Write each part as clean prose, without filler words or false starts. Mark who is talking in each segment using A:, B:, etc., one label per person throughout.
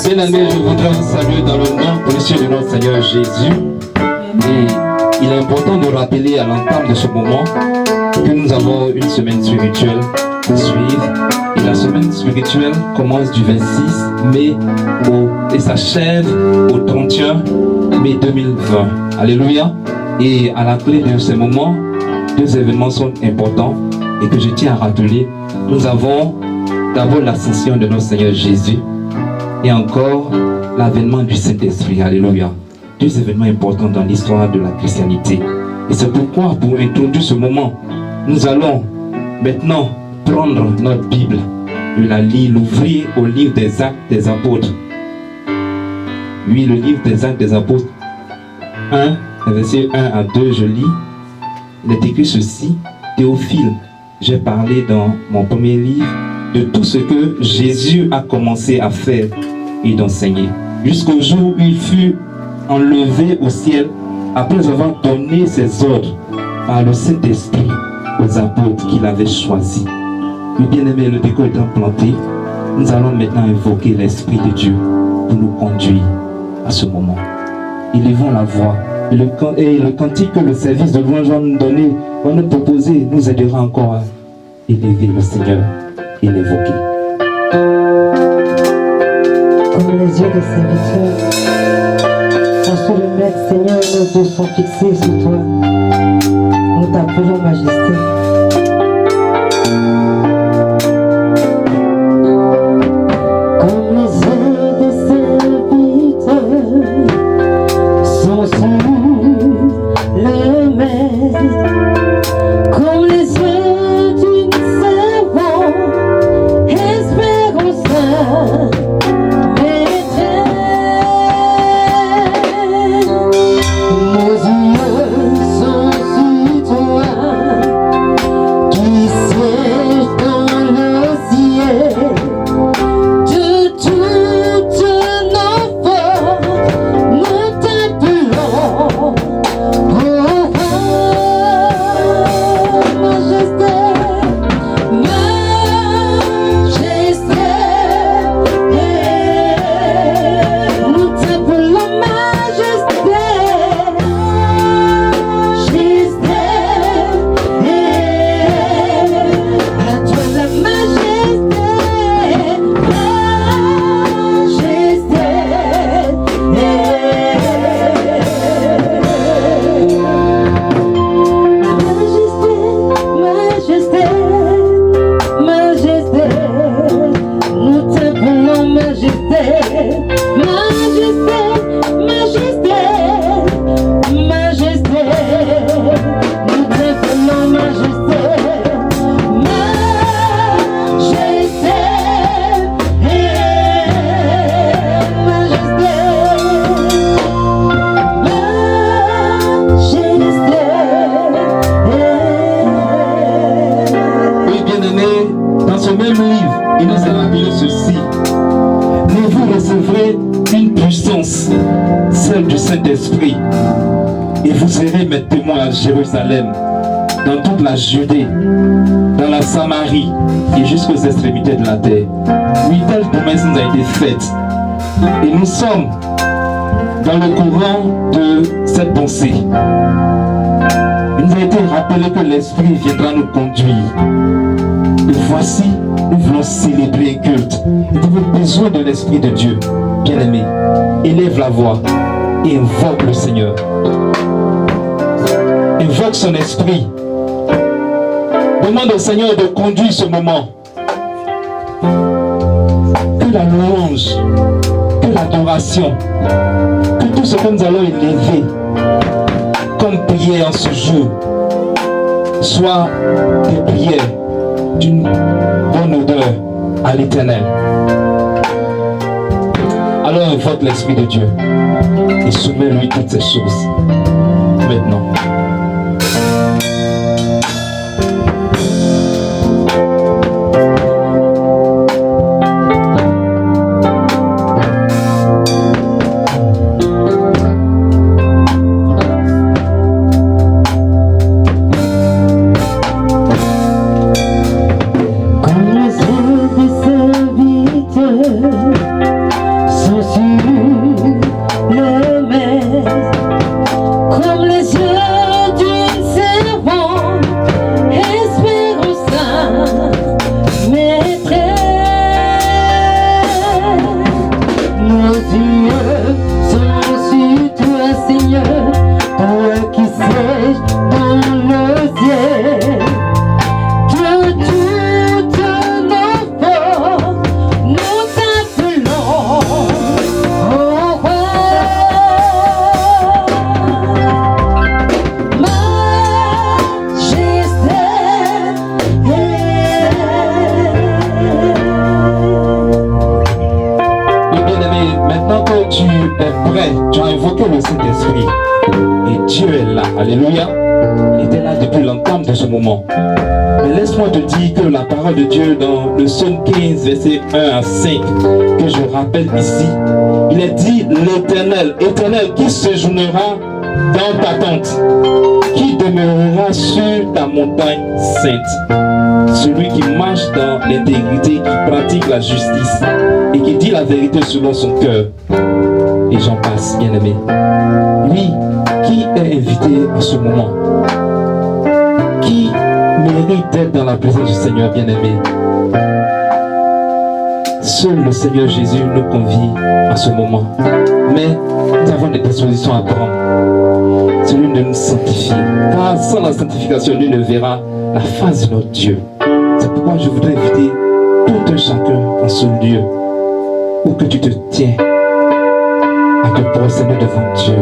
A: Bien-aimés, je voudrais vous saluer dans le nom précieux de notre Seigneur Jésus. Et il est important de rappeler à l'entame de ce moment que nous avons une semaine spirituelle à suivre. Et la semaine spirituelle commence du 26 mai et s'achève au 31 mai 2020. Alléluia. Et à la clé de ces moments, deux événements sont importants et que je tiens à rappeler. Nous avons d'abord l'ascension de notre Seigneur Jésus et encore l'avènement du Saint-Esprit. Alléluia. Deux événements importants dans l'histoire de la chrétienté. Et c'est pourquoi, pour introduire ce moment, nous allons maintenant prendre notre Bible, la lire, l'ouvrir au livre des Actes des Apôtres. Oui, le livre des Actes des Apôtres 1, verset 1 à 2, je lis. Il est écrit ceci: Théophile, j'ai parlé dans mon premier livre de tout ce que Jésus a commencé à faire et d'enseigner, jusqu'au jour où il fut enlevé au ciel, après avoir donné ses ordres par le Saint-Esprit aux apôtres qu'il avait choisis. Le bien-aimé, le décor étant planté, nous allons maintenant invoquer l'Esprit de Dieu pour nous conduire à ce moment. Élevons la voix. Et le cantique que le service de louange va nous donner, va nous proposer, nous aidera encore à élever le Seigneur et l'évoquer.
B: Comme les yeux des serviteurs, sur le maître, Seigneur, nos yeux sont fixés sur toi. Nous t'appelons Majesté. Comme les yeux des serviteurs sont sur le maître, comme les yeux d'une servante espérant ça.
A: mais vous recevrez une puissance, celle du Saint-Esprit. Et vous serez mes témoins à Jérusalem, dans toute la Judée, dans la Samarie et jusqu'aux extrémités de la terre. Oui, telle promesse nous a été faite. Et nous sommes dans le courant de cette pensée. Il nous a été rappelé que l'Esprit viendra nous conduire. Et voici, nous voulons célébrer un culte. Nous avons besoin de l'Esprit de Dieu. Bien-aimé, élève la voix et invoque le Seigneur. Invoque son esprit. Demande au Seigneur de conduire ce moment. Que la louange, que l'adoration, que tout ce que nous allons élever comme prière en ce jour soit des prières d'une bonne odeur à l'Éternel. Alors invoque l'Esprit de Dieu et soumets-lui toutes ces choses maintenant. Alléluia. Il était là depuis l'entame de ce moment. Mais laisse-moi te dire que la parole de Dieu dans le psaume 15, verset 1 à 5, que je rappelle ici, il est dit l'Éternel, Éternel, qui séjournera dans ta tente, qui demeurera sur ta montagne sainte. Celui qui marche dans l'intégrité, qui pratique la justice et qui dit la vérité selon son cœur. Et j'en passe, bien-aimé. Oui, qui est invité à ce moment? Qui mérite d'être dans la présence du Seigneur, bien-aimé? Seul le Seigneur Jésus nous convie à ce moment. Mais nous avons des dispositions à prendre. C'est lui de nous sanctifier. Car sans la sanctification, lui ne verra la face de notre Dieu. C'est pourquoi je voudrais inviter tout un chacun en ce lieu où que tu te tiens à te prosterner devant Dieu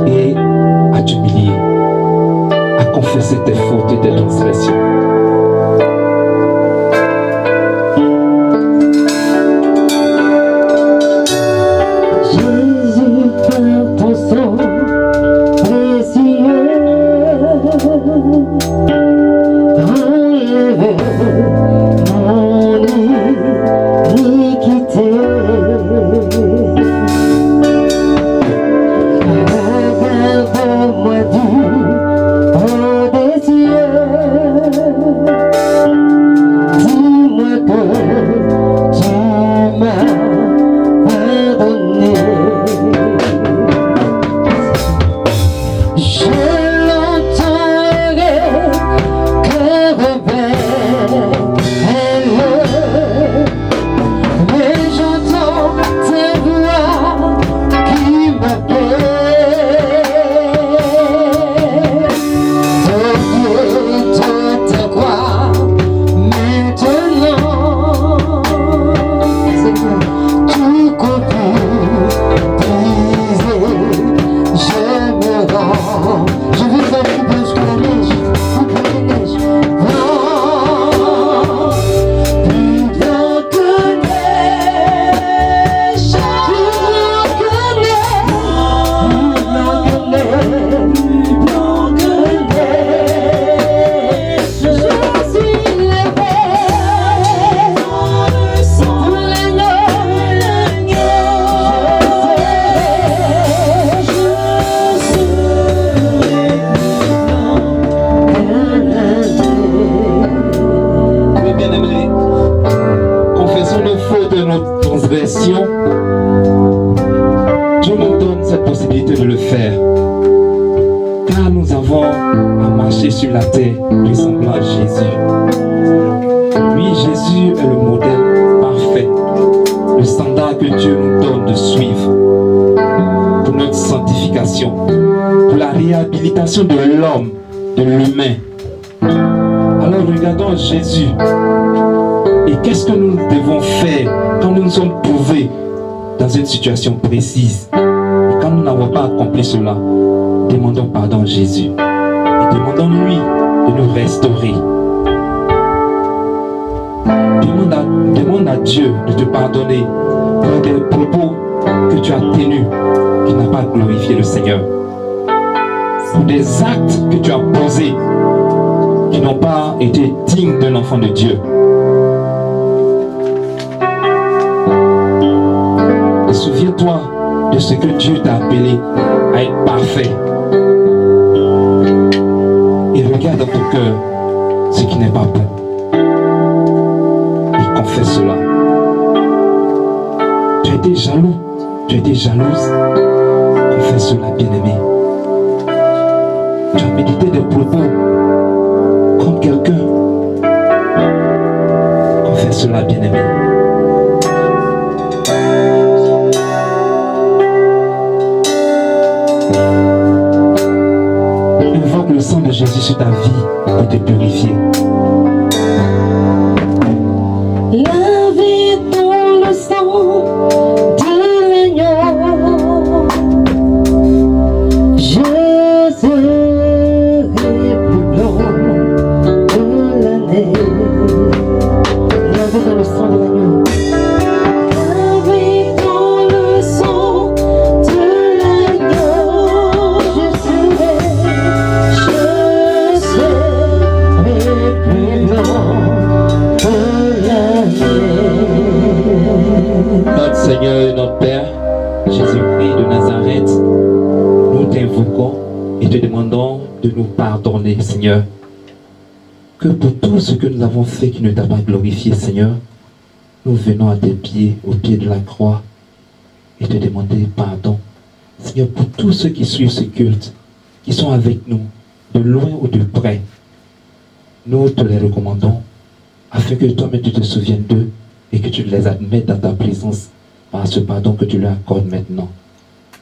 A: et à t'humilier, à confesser tes fautes et tes transgressions.
B: Jésus, par ton sang précieux, enlève mon iniquité. Regarde-moi du haut des cieux, dis-moi que tu m'as pardonné. Je l'entendrai, cœur ouvert
A: transgressions, Dieu nous donne cette possibilité de le faire. Car nous avons à marcher sur la terre ressemblant à Jésus. Oui, Jésus est le modèle parfait, le standard que Dieu nous donne de suivre pour notre sanctification, pour la réhabilitation de l'homme, de l'humain. Alors regardons Jésus. Et qu'est-ce que nous devons faire quand nous nous sommes trouvés dans une situation précise? Et quand nous n'avons pas accompli cela, demandons pardon à Jésus. Et demandons-lui de nous restaurer. Demande à Dieu de te pardonner pour des propos que tu as tenus qui n'ont pas glorifié le Seigneur. Pour des actes que tu as posés qui n'ont pas été dignes d'un enfant de Dieu. Et souviens-toi de ce que Dieu t'a appelé à être parfait. Et regarde dans ton cœur ce qui n'est pas bon. Et confesse cela. Tu as été jaloux, tu as été jalouse. Confesse cela, bien-aimé. Tu as médité des propos contre quelqu'un. Confesse cela, bien-aimé. Invoque le sang de Jésus sur ta vie pour te purifier.
B: Lavé dans le sang de l'agneau, je serai plus blanc que la neige. Lavé dans le sang de l'agneau. Lavé dans le sang de l'agneau, je serai plus blanc que la neige.
A: Notre Seigneur et notre Père, Jésus-Christ de Nazareth, nous t'invoquons et te demandons de nous pardonner, Seigneur. Que pour tout ce que nous avons fait qui ne t'a pas glorifié, Seigneur, nous venons à tes pieds, au pied de la croix, et te demander pardon. Seigneur, pour tous ceux qui suivent ce culte, qui sont avec nous, de loin ou de près, nous te les recommandons, afin que toi-même tu te souviennes d'eux et que tu les admettes dans ta présence par ce pardon que tu leur accordes maintenant.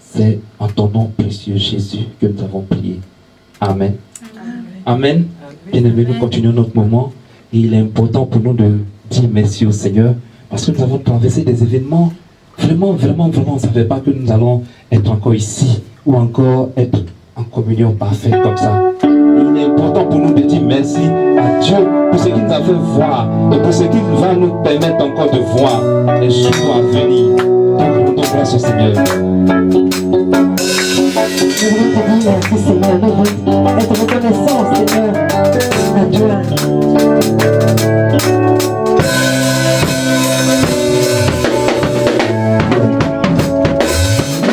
A: C'est en ton nom précieux, Jésus, que nous avons prié. Amen. Amen. Bien-aimés, nous continuons notre moment et il est important pour nous de dire merci au Seigneur parce que nous avons traversé des événements vraiment, on ne savait pas que nous allons être encore ici ou encore être en communion parfaite comme ça. Il est important pour nous de dire merci à Dieu pour ce qu'il nous a fait voir et pour ce qu'il va nous permettre encore de voir les jours à venir. Donc, rendons grâce au Seigneur.
B: Je voulais te dire merci Seigneur, nous voulons être reconnaissants Seigneur à Dieu.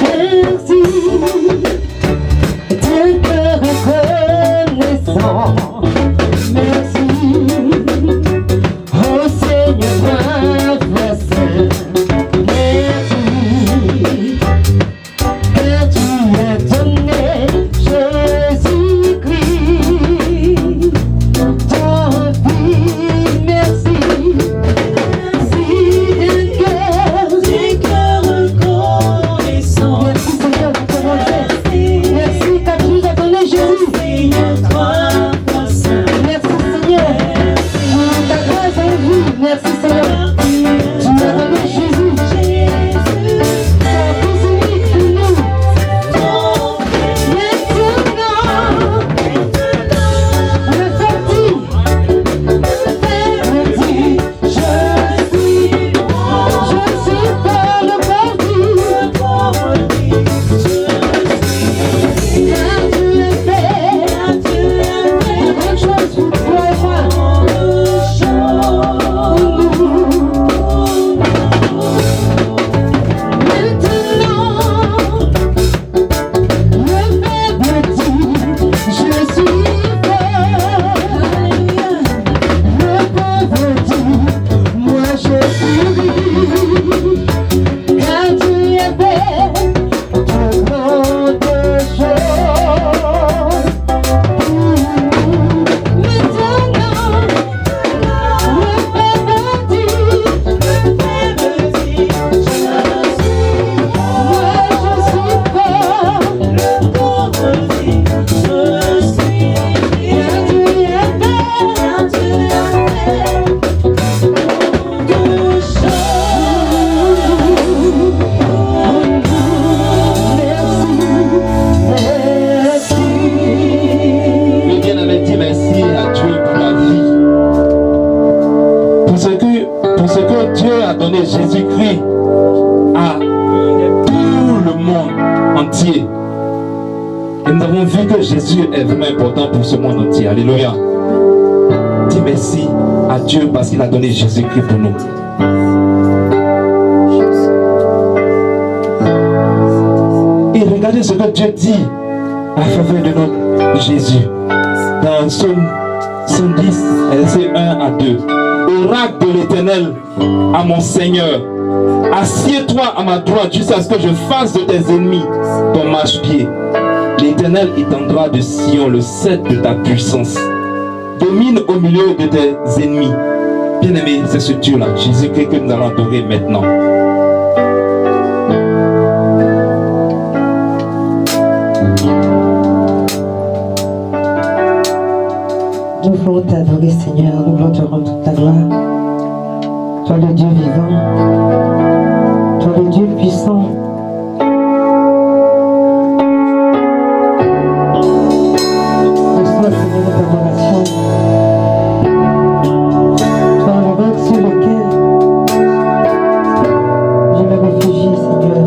B: Merci d'un cœur reconnaissant. Merci au Seigneur ma saint. Merci que tu as donné Jésus-Christ, ton Fils.
A: pour ce que Dieu a donné Jésus-Christ à tout le monde entier. Et nous avons vu que Jésus est vraiment important pour ce monde entier. Alléluia. Dis merci à Dieu parce qu'il a donné Jésus-Christ pour nous. Et regardez ce que Dieu dit à faveur de notre Jésus. Dans Psaume 110, versets 1 à 2. Oracle de l'Éternel à mon Seigneur, assieds-toi à ma droite jusqu'à ce que je fasse de tes ennemis ton marchepied. L'Éternel étendra de Sion le sceptre de ta puissance. Domine au milieu de tes ennemis. Bien-aimé, c'est ce Dieu-là, Jésus-Christ, que nous allons adorer maintenant.
B: Nous voulons t'adorer, Seigneur. Nous voulons te rendre toute ta gloire. Toi, le Dieu vivant. Toi, le Dieu puissant. Reçois, Seigneur, notre adoration. Toi, le roc sur lequel je me réfugie, Seigneur.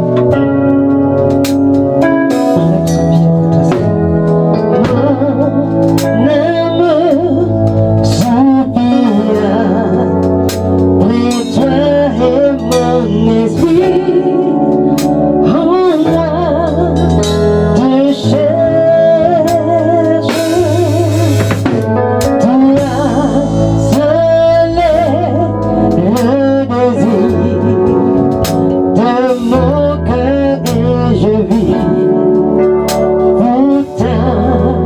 B: On aime son pied pour toi, Seigneur. Mon âme soupira près toi et mon esprit en moi te cherche. Toi seul est le désir de mon cœur et je vis pour t'adorer.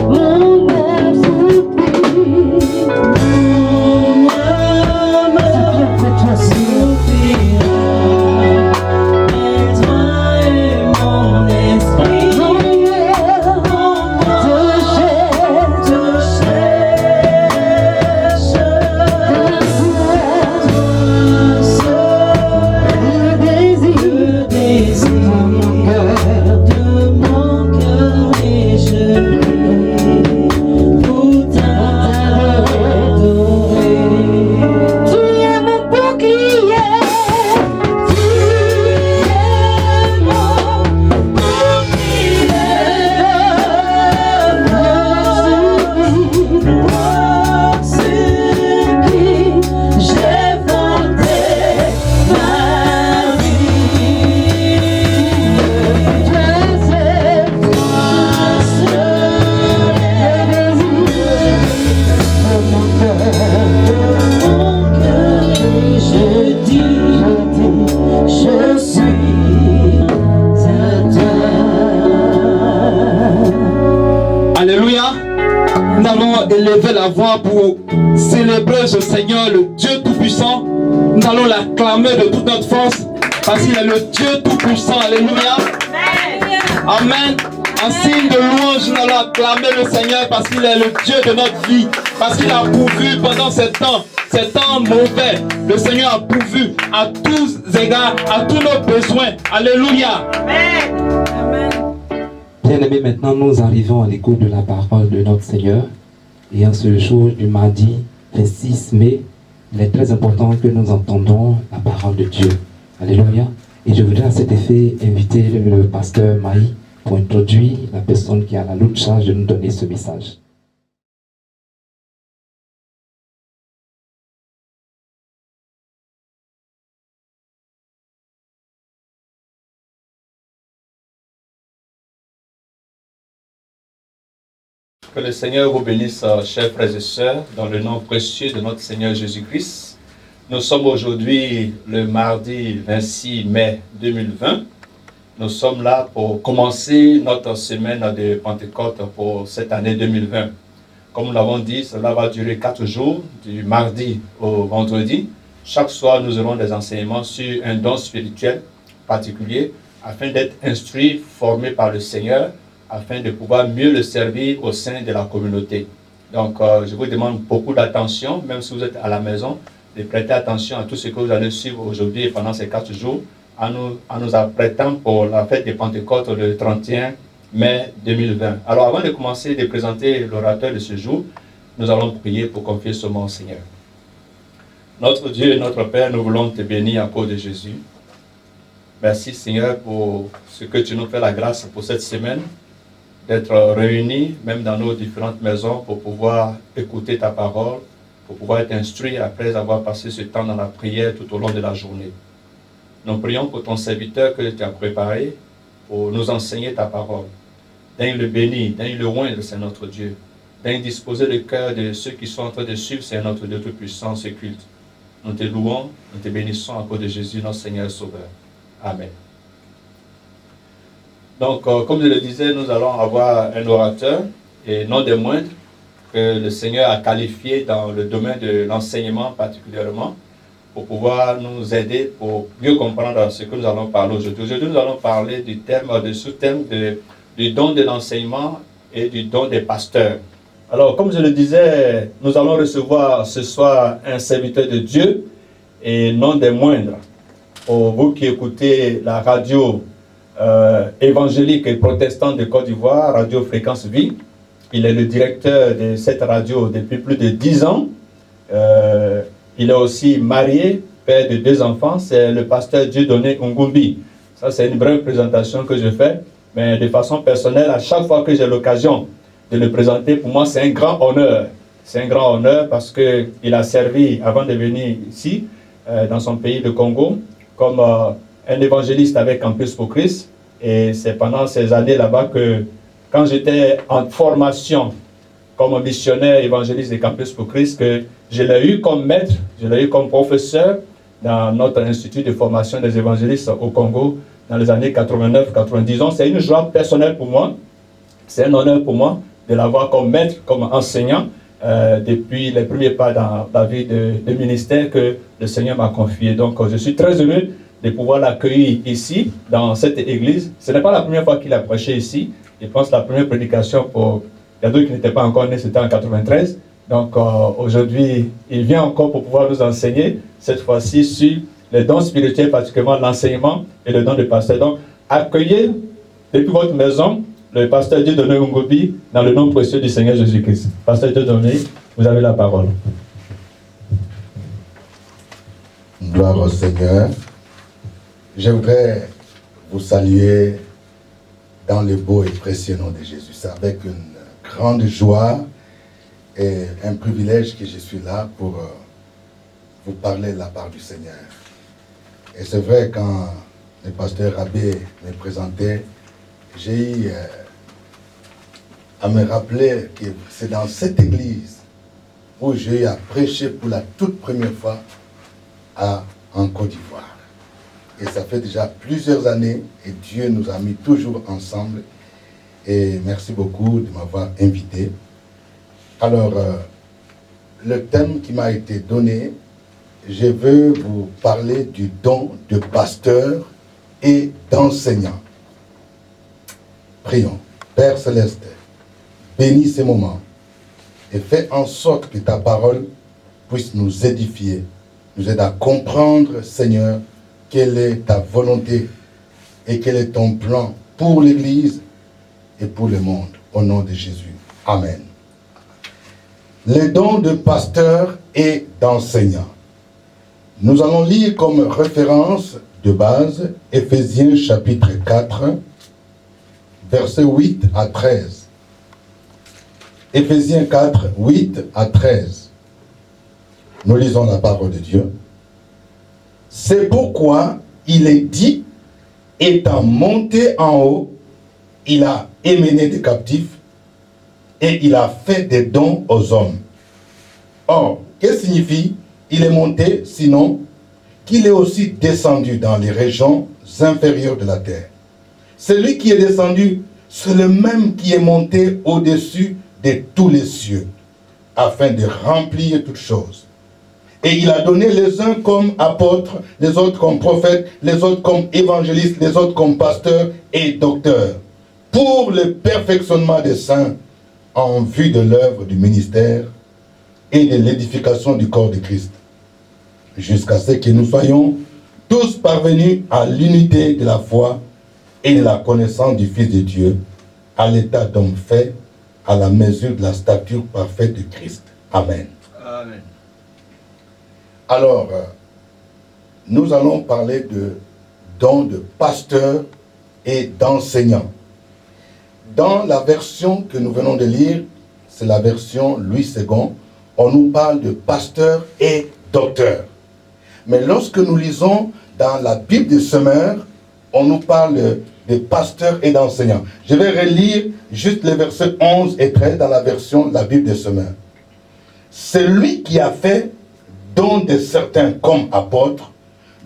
B: Mon âme soupire, mon âme soupira, et toi et mon esprit, mon cœur te cherche. Le désir de mon cœur et je vis pour t'adorer. Tu es mon bouclier, tu es mon bouclier. Moi, sur qui j'ai fondé ma vie. Toi seul, mon cœur, je dis, je suis à toi.
A: Alléluia. Nous allons élever la voix pour célébrer ce Seigneur, le Dieu Tout-Puissant. Nous allons l'acclamer de toute notre force parce qu'il est le Dieu Tout-Puissant. Alléluia. Amen. En signe de louange, nous allons acclamer le Seigneur parce qu'il est le Dieu de notre vie. Parce qu'il a pourvu pendant ces temps mauvais. Le Seigneur a pourvu à tous égards, à tous nos besoins. Alléluia. Bien-aimés, maintenant nous arrivons à l'écoute de la parole de notre Seigneur. Et en ce jour du mardi 26 mai, il est très important que nous entendons la parole de Dieu. Alléluia. Et je voudrais à cet effet inviter le pasteur Maï pour introduire la personne qui a la lourde charge de nous donner ce message.
C: Que le Seigneur vous bénisse, chers frères et sœurs, dans le nom précieux de notre Seigneur Jésus-Christ. Nous sommes aujourd'hui le mardi 26 mai 2020. Nous sommes là pour commencer notre semaine de Pentecôte pour cette année 2020. Comme nous l'avons dit, cela va durer 4 jours, du mardi au vendredi. Chaque soir, nous aurons des enseignements sur un don spirituel particulier afin d'être instruits, formés par le Seigneur, afin de pouvoir mieux le servir au sein de la communauté. Donc, je vous demande beaucoup d'attention, même si vous êtes à la maison, de prêter attention à tout ce que vous allez suivre aujourd'hui et pendant ces 4 jours, en nous apprêtant pour la fête de Pentecôte le 31 mai 2020. Alors, avant de commencer de présenter l'orateur de ce jour, nous allons prier pour confier ce mot au Seigneur. Notre Dieu et notre Père, nous voulons te bénir à cause de Jésus. Merci Seigneur pour ce que tu nous fais la grâce pour cette semaine, d'être réunis, même dans nos différentes maisons, pour pouvoir écouter ta parole, pour pouvoir être instruits après avoir passé ce temps dans la prière tout au long de la journée. Nous prions pour ton serviteur que tu as préparé pour nous enseigner ta parole. Daigne le bénir, daigne le oindre, c'est notre Dieu. Daigne disposer le cœur de ceux qui sont en train de suivre, c'est notre Dieu tout-puissant, ce culte. Nous te louons, nous te bénissons à cause de Jésus, notre Seigneur et Sauveur. Amen. Donc, comme je le disais, nous allons avoir un orateur, et non des moindres, que le Seigneur a qualifié dans le domaine de l'enseignement particulièrement, pour pouvoir nous aider pour mieux comprendre ce que nous allons parler aujourd'hui. Aujourd'hui, nous allons parler du sous-thème du don de l'enseignement et du don des pasteurs. Alors, comme je le disais, nous allons recevoir ce soir un serviteur de Dieu et non des moindres. Pour vous qui écoutez la radio évangélique et protestante de Côte d'Ivoire, Radio Fréquence Vie, il est le directeur de cette radio depuis plus de 10 ans. Il est aussi marié, père de 2 enfants, c'est le pasteur Dieudonné Ngumbi. Ça, c'est une brève présentation que je fais, mais de façon personnelle, à chaque fois que j'ai l'occasion de le présenter, pour moi, c'est un grand honneur. C'est un grand honneur parce qu'il a servi, avant de venir ici, dans son pays, le Congo, comme un évangéliste avec Campus pour Christ. Et c'est pendant ces années là-bas que, quand j'étais en formation comme missionnaire évangéliste de Campus pour Christ, que je l'ai eu comme maître, je l'ai eu comme professeur dans notre institut de formation des évangélistes au Congo dans les années 89-90 ans. C'est une joie personnelle pour moi, c'est un honneur pour moi de l'avoir comme maître, comme enseignant depuis les premiers pas dans la vie de ministère que le Seigneur m'a confié. Donc je suis très heureux de pouvoir l'accueillir ici, dans cette église. Ce n'est pas la première fois qu'il a prêché ici. Je pense que la première prédication pour... Il y a d'autres qui n'étaient pas encore nés, c'était en 93. Donc aujourd'hui, il vient encore pour pouvoir nous enseigner, cette fois-ci, sur les dons spirituels, particulièrement l'enseignement et le don de pasteur. Donc, accueillez depuis votre maison le pasteur Dieudonné Ngumbi dans le nom précieux du Seigneur Jésus-Christ. Pasteur Dieudonné, vous avez la parole.
D: Gloire au Seigneur. Je voudrais vous saluer dans le beau et précieux nom de Jésus. C'est avec une grande joie et un privilège que je suis là pour vous parler de la part du Seigneur. Et c'est vrai, quand le pasteur Abbé me présentait, j'ai eu à me rappeler que c'est dans cette église où j'ai eu à prêcher pour la toute première fois en Côte d'Ivoire. Et ça fait déjà plusieurs années et Dieu nous a mis toujours ensemble. Et merci beaucoup de m'avoir invité. Alors, le thème qui m'a été donné, je veux vous parler du don de pasteur et d'enseignant. Prions. Père Céleste, bénis ces moments et fais en sorte que ta parole puisse nous édifier, nous aider à comprendre, Seigneur, quelle est ta volonté et quel est ton plan pour l'Église et pour le monde. Au nom de Jésus. Amen. Les dons de pasteur et d'enseignant. Nous allons lire comme référence de base Éphésiens chapitre 4, versets 8 à 13. Éphésiens 4, 8 à 13. Nous lisons la parole de Dieu. C'est pourquoi il est dit, étant monté en haut, il a émené des captifs et il a fait des dons aux hommes. Or, que signifie il est monté, sinon qu'il est aussi descendu dans les régions inférieures de la terre. Celui qui est descendu, c'est le même qui est monté au-dessus de tous les cieux, afin de remplir toutes choses. Et il a donné les uns comme apôtres, les autres comme prophètes, les autres comme évangélistes, les autres comme pasteurs et docteurs, pour le perfectionnement des saints, en vue de l'œuvre du ministère et de l'édification du corps de Christ, jusqu'à ce que nous soyons tous parvenus à l'unité de la foi et de la connaissance du Fils de Dieu, à l'état d'homme fait, à la mesure de la stature parfaite de Christ. Amen.
C: Amen.
D: Alors, nous allons parler de dons de pasteur et d'enseignant. Dans la version que nous venons de lire, c'est la version Louis II, on nous parle de pasteur et docteur. Mais lorsque nous lisons dans la Bible de Semeur, on nous parle de pasteur et d'enseignant. Je vais relire juste les versets 11 et 13 dans la version de la Bible de Semeur. C'est lui qui a fait don de certains comme apôtres,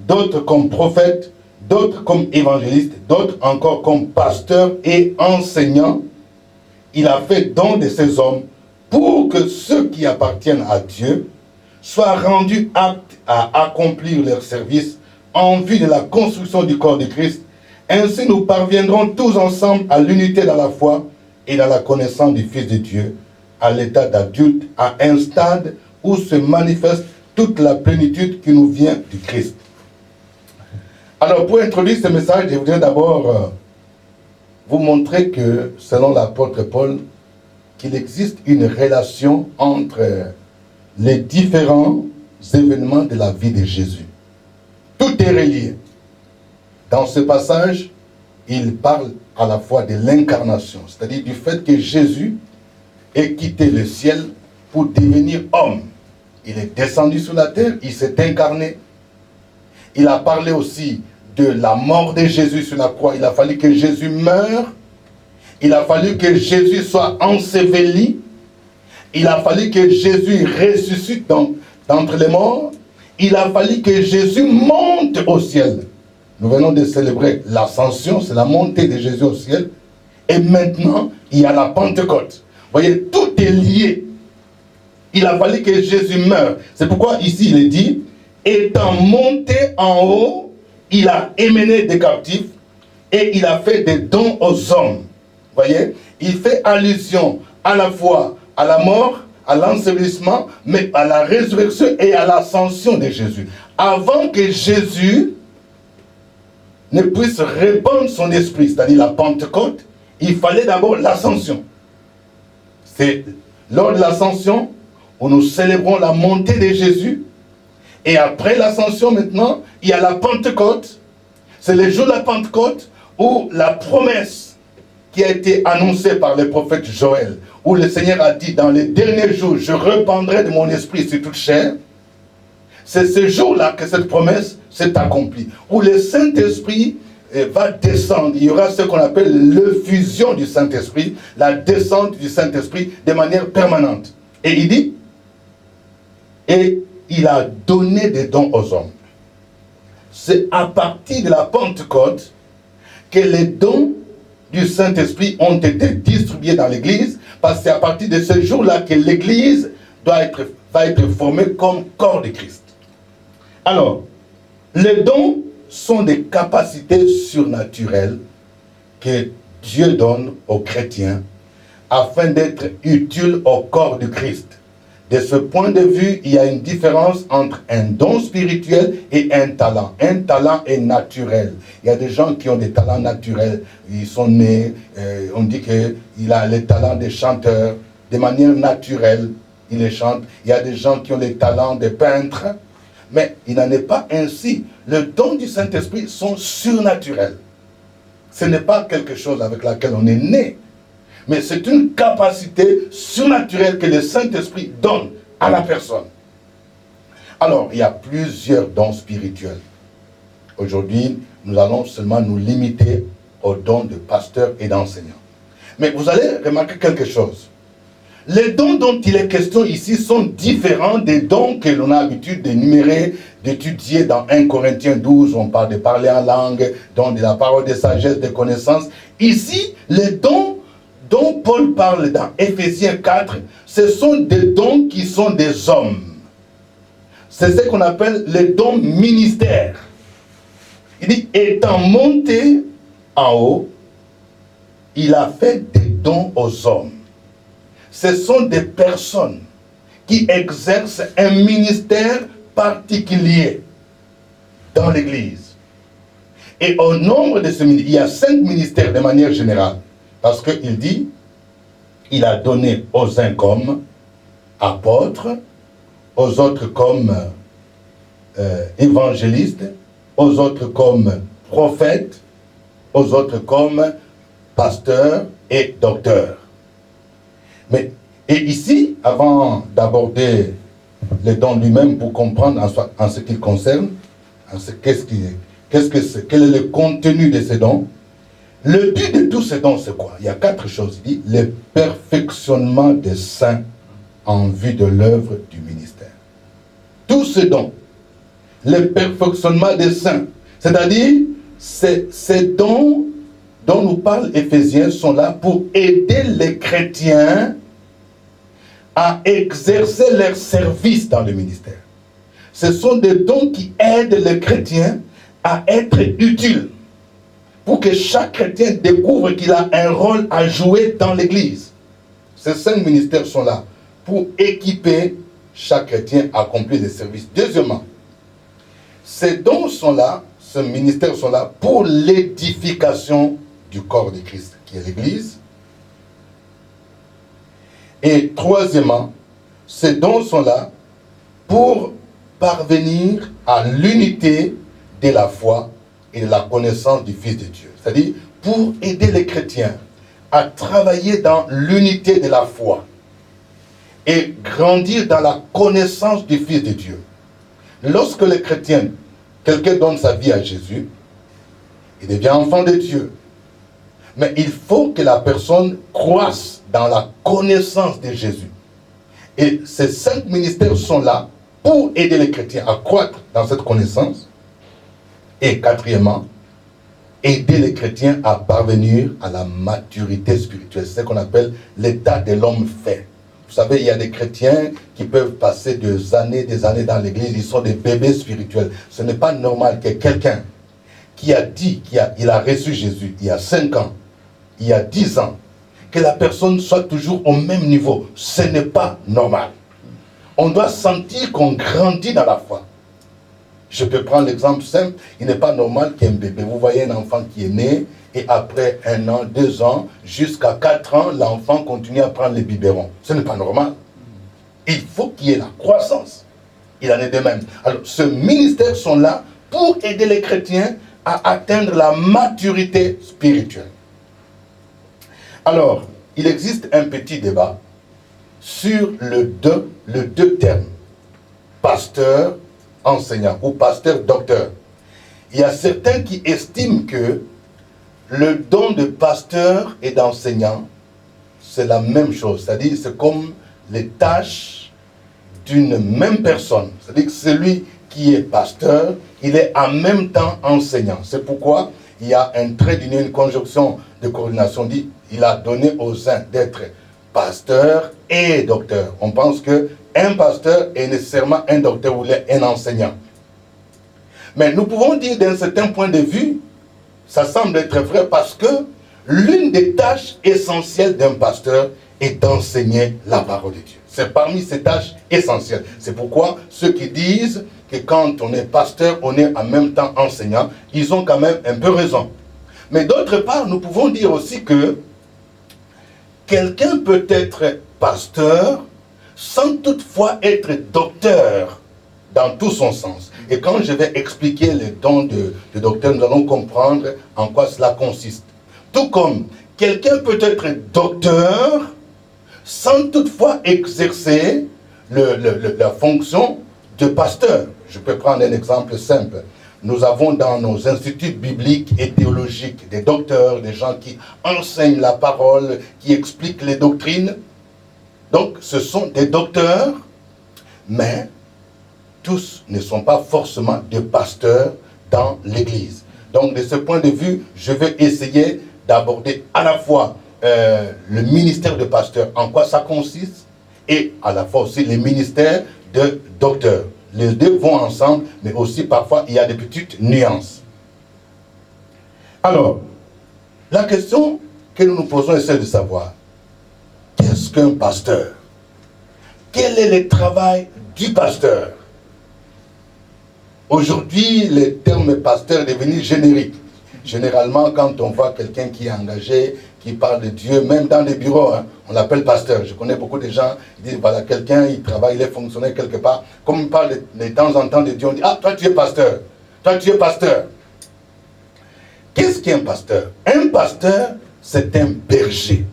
D: d'autres comme prophètes, d'autres comme évangélistes, d'autres encore comme pasteurs et enseignants. Il a fait don de ces hommes pour que ceux qui appartiennent à Dieu soient rendus aptes à accomplir leur service en vue de la construction du corps de Christ. Ainsi nous parviendrons tous ensemble à l'unité dans la foi et dans la connaissance du Fils de Dieu, à l'état d'adulte, à un stade où se manifeste toute la plénitude qui nous vient du Christ. Alors pour introduire ce message, je voudrais d'abord vous montrer que, selon l'apôtre Paul, qu'il existe une relation entre les différents événements de la vie de Jésus. Tout est relié. Dans ce passage, il parle à la fois de l'incarnation, c'est-à-dire du fait que Jésus ait quitté le ciel pour devenir homme. Il est descendu sur la terre, il s'est incarné. Il a parlé aussi de la mort de Jésus sur la croix. Il a fallu que Jésus meure. Il a fallu que Jésus soit enseveli. Il a fallu que Jésus ressuscite d'entre les morts. Il a fallu que Jésus monte au ciel. Nous venons de célébrer l'ascension, c'est la montée de Jésus au ciel. Et maintenant, il y a la Pentecôte. Vous voyez, tout est lié. Il a fallu que Jésus meure. C'est pourquoi ici il est dit, étant monté en haut, il a émené des captifs et il a fait des dons aux hommes. Vous voyez, il fait allusion à la fois à la mort, à l'ensevelissement, mais à la résurrection et à l'ascension de Jésus. Avant que Jésus ne puisse répandre son esprit, c'est-à-dire la Pentecôte, il fallait d'abord l'ascension. C'est lors de l'ascension où nous célébrons la montée de Jésus. Et après l'ascension maintenant, il y a la Pentecôte. C'est le jour de la Pentecôte où la promesse qui a été annoncée par le prophète Joël, où le Seigneur a dit, dans les derniers jours, je répandrai de mon esprit sur toute chair. C'est ce jour-là que cette promesse s'est accomplie, où le Saint-Esprit va descendre. Il y aura ce qu'on appelle l'effusion du Saint-Esprit, la descente du Saint-Esprit de manière permanente. Et il dit, et il a donné des dons aux hommes. C'est à partir de la Pentecôte que les dons du Saint-Esprit ont été distribués dans l'Église, parce que c'est à partir de ce jour-là que l'Église va être formée comme corps de Christ. Alors, les dons sont des capacités surnaturelles que Dieu donne aux chrétiens afin d'être utiles au corps du Christ. De ce point de vue, il y a une différence entre un don spirituel et un talent. Un talent est naturel. Il y a des gens qui ont des talents naturels. Ils sont nés, on dit qu'il a les talents des chanteurs. De manière naturelle, il les chante. Il y a des gens qui ont les talents des peintres. Mais il n'en est pas ainsi. Les dons du Saint-Esprit sont surnaturels. Ce n'est pas quelque chose avec laquelle on est né. Mais c'est une capacité surnaturelle que le Saint-Esprit donne à la personne. Alors, il y a plusieurs dons spirituels. Aujourd'hui, nous allons seulement nous limiter aux dons de pasteur et d'enseignant. Mais vous allez remarquer quelque chose. Les dons dont il est question ici sont différents des dons que l'on a l'habitude d'énumérer, d'étudier dans 1 Corinthiens 12, on parle de parler en langue, dont de la parole de sagesse, de connaissance. Ici, les dons dont Paul parle dans Éphésiens 4, ce sont des dons qui sont des hommes. C'est ce qu'on appelle les dons ministères. Il dit, étant monté en haut, il a fait des dons aux hommes. Ce sont des personnes qui exercent un ministère particulier dans l'Église. Et au nombre de ce ministère, il y a 5 ministères de manière générale. Parce qu'il dit, il a donné aux uns comme apôtres, aux autres comme évangélistes, aux autres comme prophètes, aux autres comme pasteurs et docteurs. Et ici, avant d'aborder les dons lui-même pour comprendre en ce qu'il concerne, quel est le contenu de ces dons, le but de tous ces dons, c'est quoi? Il y a 4 choses. Il dit le perfectionnement des saints en vue de l'œuvre du ministère. Tous ces dons, le perfectionnement des saints, c'est-à-dire ces dons dont nous parle Éphésiens sont là pour aider les chrétiens à exercer leur service dans le ministère. Ce sont des dons qui aident les chrétiens à être utiles, pour que chaque chrétien découvre qu'il a un rôle à jouer dans l'Église. Ces 5 ministères sont là pour équiper chaque chrétien à accomplir des services. Deuxièmement, ces dons sont là, ces ministères sont là pour l'édification du corps de Christ, qui est l'Église. Et troisièmement, ces dons sont là pour parvenir à l'unité de la foi et de la connaissance du Fils de Dieu. C'est-à-dire pour aider les chrétiens à travailler dans l'unité de la foi et grandir dans la connaissance du Fils de Dieu. Lorsque les chrétiens, quelqu'un donne sa vie à Jésus, il devient enfant de Dieu. Mais il faut que la personne croisse dans la connaissance de Jésus. Et ces 5 ministères sont là pour aider les chrétiens à croître dans cette connaissance. Et quatrièmement, aider les chrétiens à parvenir à la maturité spirituelle. C'est ce qu'on appelle l'état de l'homme fait. Vous savez, il y a des chrétiens qui peuvent passer des années dans l'église, ils sont des bébés spirituels. Ce n'est pas normal que quelqu'un qui a dit qu'il a reçu Jésus il y a 5 ans, il y a 10 ans, que la personne soit toujours au même niveau. Ce n'est pas normal. On doit sentir qu'on grandit dans la foi. Je peux prendre l'exemple simple. Il n'est pas normal qu'un bébé, vous voyez un enfant qui est né, et après 1 an, 2 ans, jusqu'à 4 ans, l'enfant continue à prendre les biberons. Ce n'est pas normal. Il faut qu'il y ait la croissance. Il en est de même. Alors, ce ministère sont là pour aider les chrétiens à atteindre la maturité spirituelle. Alors, il existe un petit débat sur le deux termes, pasteur, enseignant ou pasteur, docteur. Il y a certains qui estiment que le don de pasteur et d'enseignant, c'est la même chose. C'est-à-dire, c'est comme les tâches d'une même personne. C'est-à-dire que celui qui est pasteur, il est en même temps enseignant. C'est pourquoi il y a un trait d'union, une conjonction de coordination dit, il a donné aux uns d'être pasteur et docteur. On pense qu'un pasteur est nécessairement un docteur ou un enseignant. Mais nous pouvons dire d'un certain point de vue, ça semble être vrai parce que l'une des tâches essentielles d'un pasteur est d'enseigner la parole de Dieu. C'est parmi ces tâches essentielles. C'est pourquoi ceux qui disent que quand on est pasteur, on est en même temps enseignant, ils ont quand même un peu raison. Mais d'autre part, nous pouvons dire aussi que quelqu'un peut être pasteur sans toutefois être docteur dans tout son sens. Et quand je vais expliquer les dons de docteur, nous allons comprendre en quoi cela consiste. Tout comme quelqu'un peut être docteur sans toutefois exercer la fonction de pasteur. Je peux prendre un exemple simple. Nous avons dans nos instituts bibliques et théologiques des docteurs, des gens qui enseignent la parole, qui expliquent les doctrines. Donc ce sont des docteurs, mais tous ne sont pas forcément des pasteurs dans l'Église. Donc de ce point de vue, je vais essayer d'aborder à la fois le ministère de pasteur, en quoi ça consiste, et à la fois aussi le ministère de docteur. Les deux vont ensemble, mais aussi parfois il y a des petites nuances. Alors, la question que nous nous posons est celle de savoir, qu'est-ce qu'un pasteur? Quel est le travail du pasteur? Aujourd'hui, le terme pasteur est devenu générique. Généralement, quand on voit quelqu'un qui est engagé, qui parle de Dieu, même dans les bureaux, hein, on l'appelle pasteur. Je connais beaucoup de gens, ils disent, voilà, quelqu'un, il travaille, il est fonctionnaire quelque part. Comme on parle de temps en temps de Dieu, on dit, ah, toi tu es pasteur. Toi tu es pasteur. Qu'est-ce qu'un pasteur? Un pasteur, c'est un berger.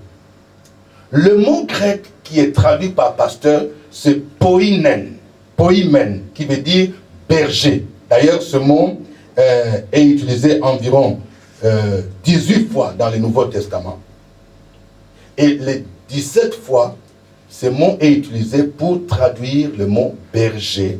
D: Le mot grec qui est traduit par pasteur, c'est poimen. Poimen, qui veut dire berger. D'ailleurs, ce mot est utilisé environ 18 fois dans le Nouveau Testament. Et les 17 fois, ce mot est utilisé pour traduire le mot berger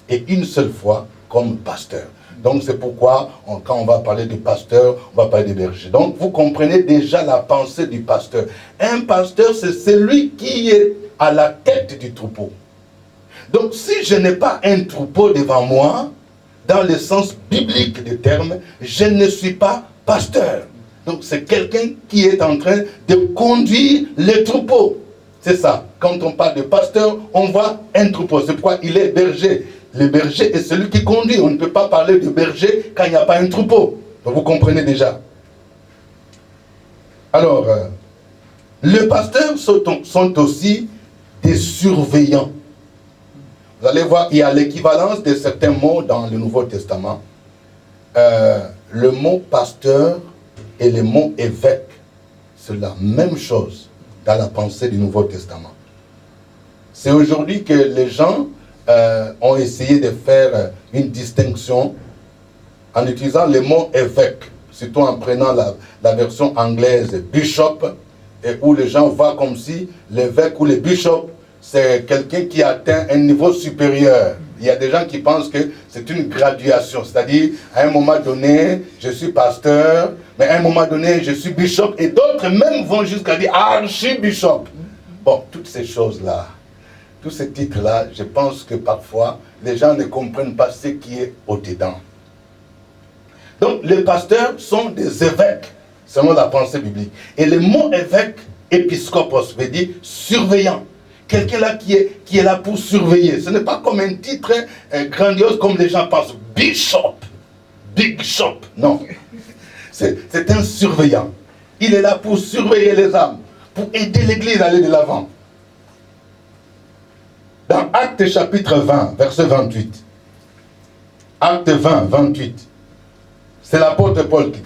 D: et une seule fois comme pasteur. Donc c'est pourquoi, quand on va parler de pasteur, on va parler de berger. Donc vous comprenez déjà la pensée du pasteur. Un pasteur, c'est celui qui est à la tête du troupeau. Donc si je n'ai pas un troupeau devant moi, dans le sens biblique du terme, je ne suis pas pasteur. Donc c'est quelqu'un qui est en train de conduire le troupeau. C'est ça. Quand on parle de pasteur, on voit un troupeau. C'est pourquoi il est berger. Le berger est celui qui conduit. On ne peut pas parler de berger quand il n'y a pas un troupeau. Donc vous comprenez déjà. Alors, les pasteurs sont aussi des surveillants. Vous allez voir, il y a l'équivalence de certains mots dans le Nouveau Testament. Le mot pasteur et le mot évêque, c'est la même chose dans la pensée du Nouveau Testament. C'est aujourd'hui que les gens ont essayé de faire une distinction en utilisant le mot évêque, surtout en prenant la version anglaise bishop, et où les gens voient comme si l'évêque ou le bishop, c'est quelqu'un qui atteint un niveau supérieur. Il y a des gens qui pensent que c'est une graduation, c'est-à-dire à un moment donné, je suis pasteur, mais à un moment donné, je suis bishop, et d'autres même vont jusqu'à dire archibishop. Bon, toutes ces choses-là, tous ces titres-là, je pense que parfois, les gens ne comprennent pas ce qui est au-dedans. Donc, les pasteurs sont des évêques, selon la pensée biblique. Et le mot évêque, épiscopos, veut dire surveillant. Quelqu'un là qui est là pour surveiller. Ce n'est pas comme un titre grandiose comme les gens pensent. Bishop, big shop. Non. C'est un surveillant. Il est là pour surveiller les âmes, pour aider l'église à aller de l'avant. Dans Actes chapitre 20, verset 28. Actes 20, 28. C'est l'apôtre Paul qui dit,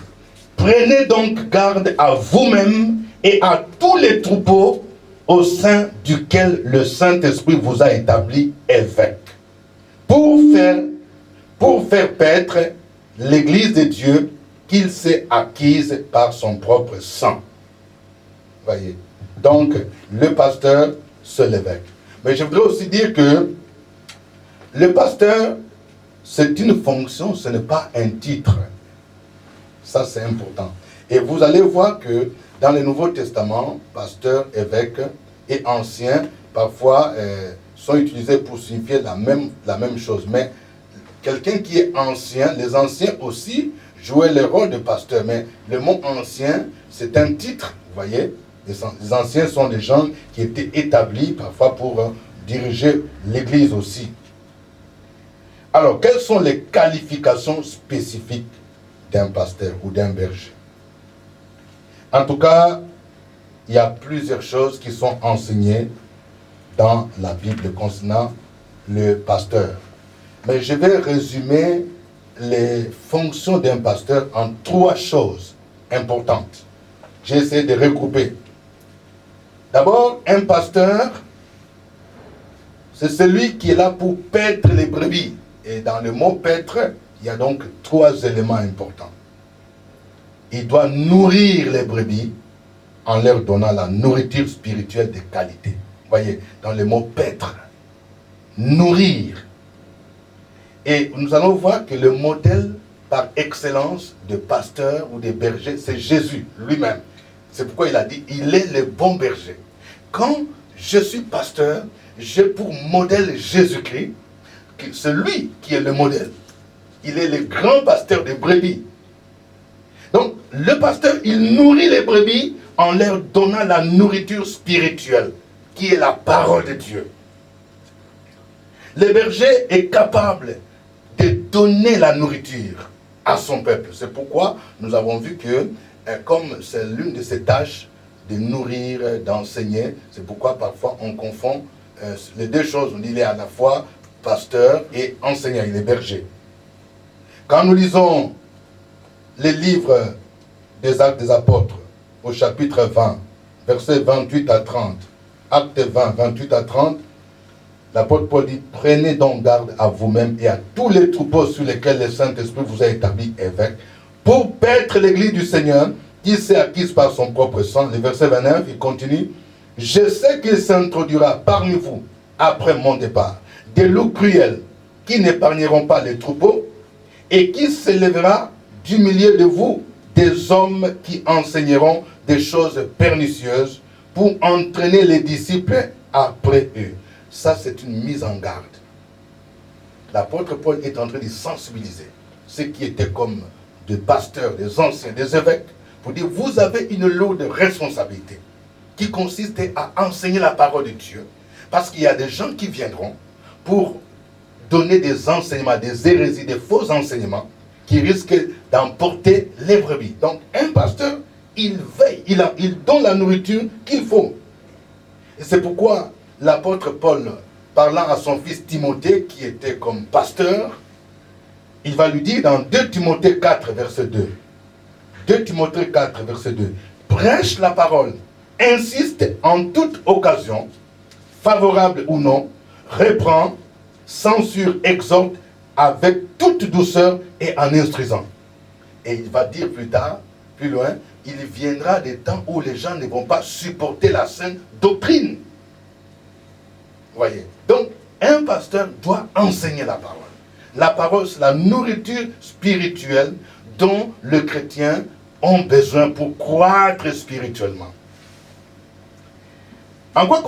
D: prenez donc garde à vous-même et à tous les troupeaux au sein duquel le Saint-Esprit vous a établi évêque, pour faire paître l'Église de Dieu qu'il s'est acquise par son propre sang. Voyez. Donc, le pasteur, c'est l'évêque. Mais je voudrais aussi dire que le pasteur, c'est une fonction, ce n'est pas un titre. Ça, c'est important. Et vous allez voir que dans le Nouveau Testament, pasteur, évêque et ancien, parfois, sont utilisés pour signifier la même chose. Mais quelqu'un qui est ancien, les anciens aussi jouaient le rôle de pasteur. Mais le mot ancien, c'est un titre, vous voyez. Les anciens sont des gens qui étaient établis parfois pour diriger l'église aussi. Alors, quelles sont les qualifications spécifiques d'un pasteur ou d'un berger? En tout cas, il y a plusieurs choses qui sont enseignées dans la Bible concernant le pasteur. Mais je vais résumer les fonctions d'un pasteur en 3 choses importantes. J'ai essayé de regrouper. D'abord, un pasteur, c'est celui qui est là pour paître les brebis. Et dans le mot paître, il y a donc 3 éléments importants. Il doit nourrir les brebis en leur donnant la nourriture spirituelle de qualité. Vous voyez, dans le mot paître, nourrir. Et nous allons voir que le modèle par excellence de pasteur ou de berger, c'est Jésus lui-même. C'est pourquoi il a dit, il est le bon berger. Quand je suis pasteur, j'ai pour modèle Jésus-Christ, c'est lui qui est le modèle. Il est le grand pasteur des brebis. Donc, le pasteur, il nourrit les brebis en leur donnant la nourriture spirituelle, qui est la parole de Dieu. Le berger est capable de donner la nourriture à son peuple. C'est pourquoi nous avons vu que, comme c'est l'une de ses tâches, de nourrir, d'enseigner. C'est pourquoi parfois on confond les deux choses. Il est à la fois pasteur et enseignant, il est berger. Quand nous lisons les livres des Actes des Apôtres, au chapitre 20, versets 28 à 30, Acte 20, 28 à 30, l'apôtre Paul dit, prenez donc garde à vous-même et à tous les troupeaux sur lesquels le Saint-Esprit vous a établi évêque, pour paître l'église du Seigneur, qui s'est acquise par son propre sang. Le verset 29, il continue, je sais qu'il s'introduira parmi vous, après mon départ, des loups cruels, qui n'épargneront pas les troupeaux, et qui s'élèvera du milieu de vous des hommes qui enseigneront des choses pernicieuses pour entraîner les disciples après eux. Ça, c'est une mise en garde. L'apôtre Paul est en train de sensibiliser ceux qui étaient comme des pasteurs, des anciens, des évêques, pour dire, vous avez une lourde responsabilité qui consiste à enseigner la parole de Dieu, parce qu'il y a des gens qui viendront pour donner des enseignements, des hérésies, des faux enseignements qui risquent d'emporter les brebis. Donc, un pasteur, il veille, il donne la nourriture qu'il faut. Et c'est pourquoi l'apôtre Paul, parlant à son fils Timothée, qui était comme pasteur, il va lui dire dans 2 Timothée 4, verset 2. 2 Timothée 4, verset 2. Prêche la parole, insiste en toute occasion, favorable ou non, reprend, censure, exhorte avec toute douceur et en instruisant. Et il va dire plus tard, plus loin, il viendra des temps où les gens ne vont pas supporter la saine doctrine. Vous voyez? Donc, un pasteur doit enseigner la parole. La parole, c'est la nourriture spirituelle dont le chrétien a besoin pour croître spirituellement. En quoi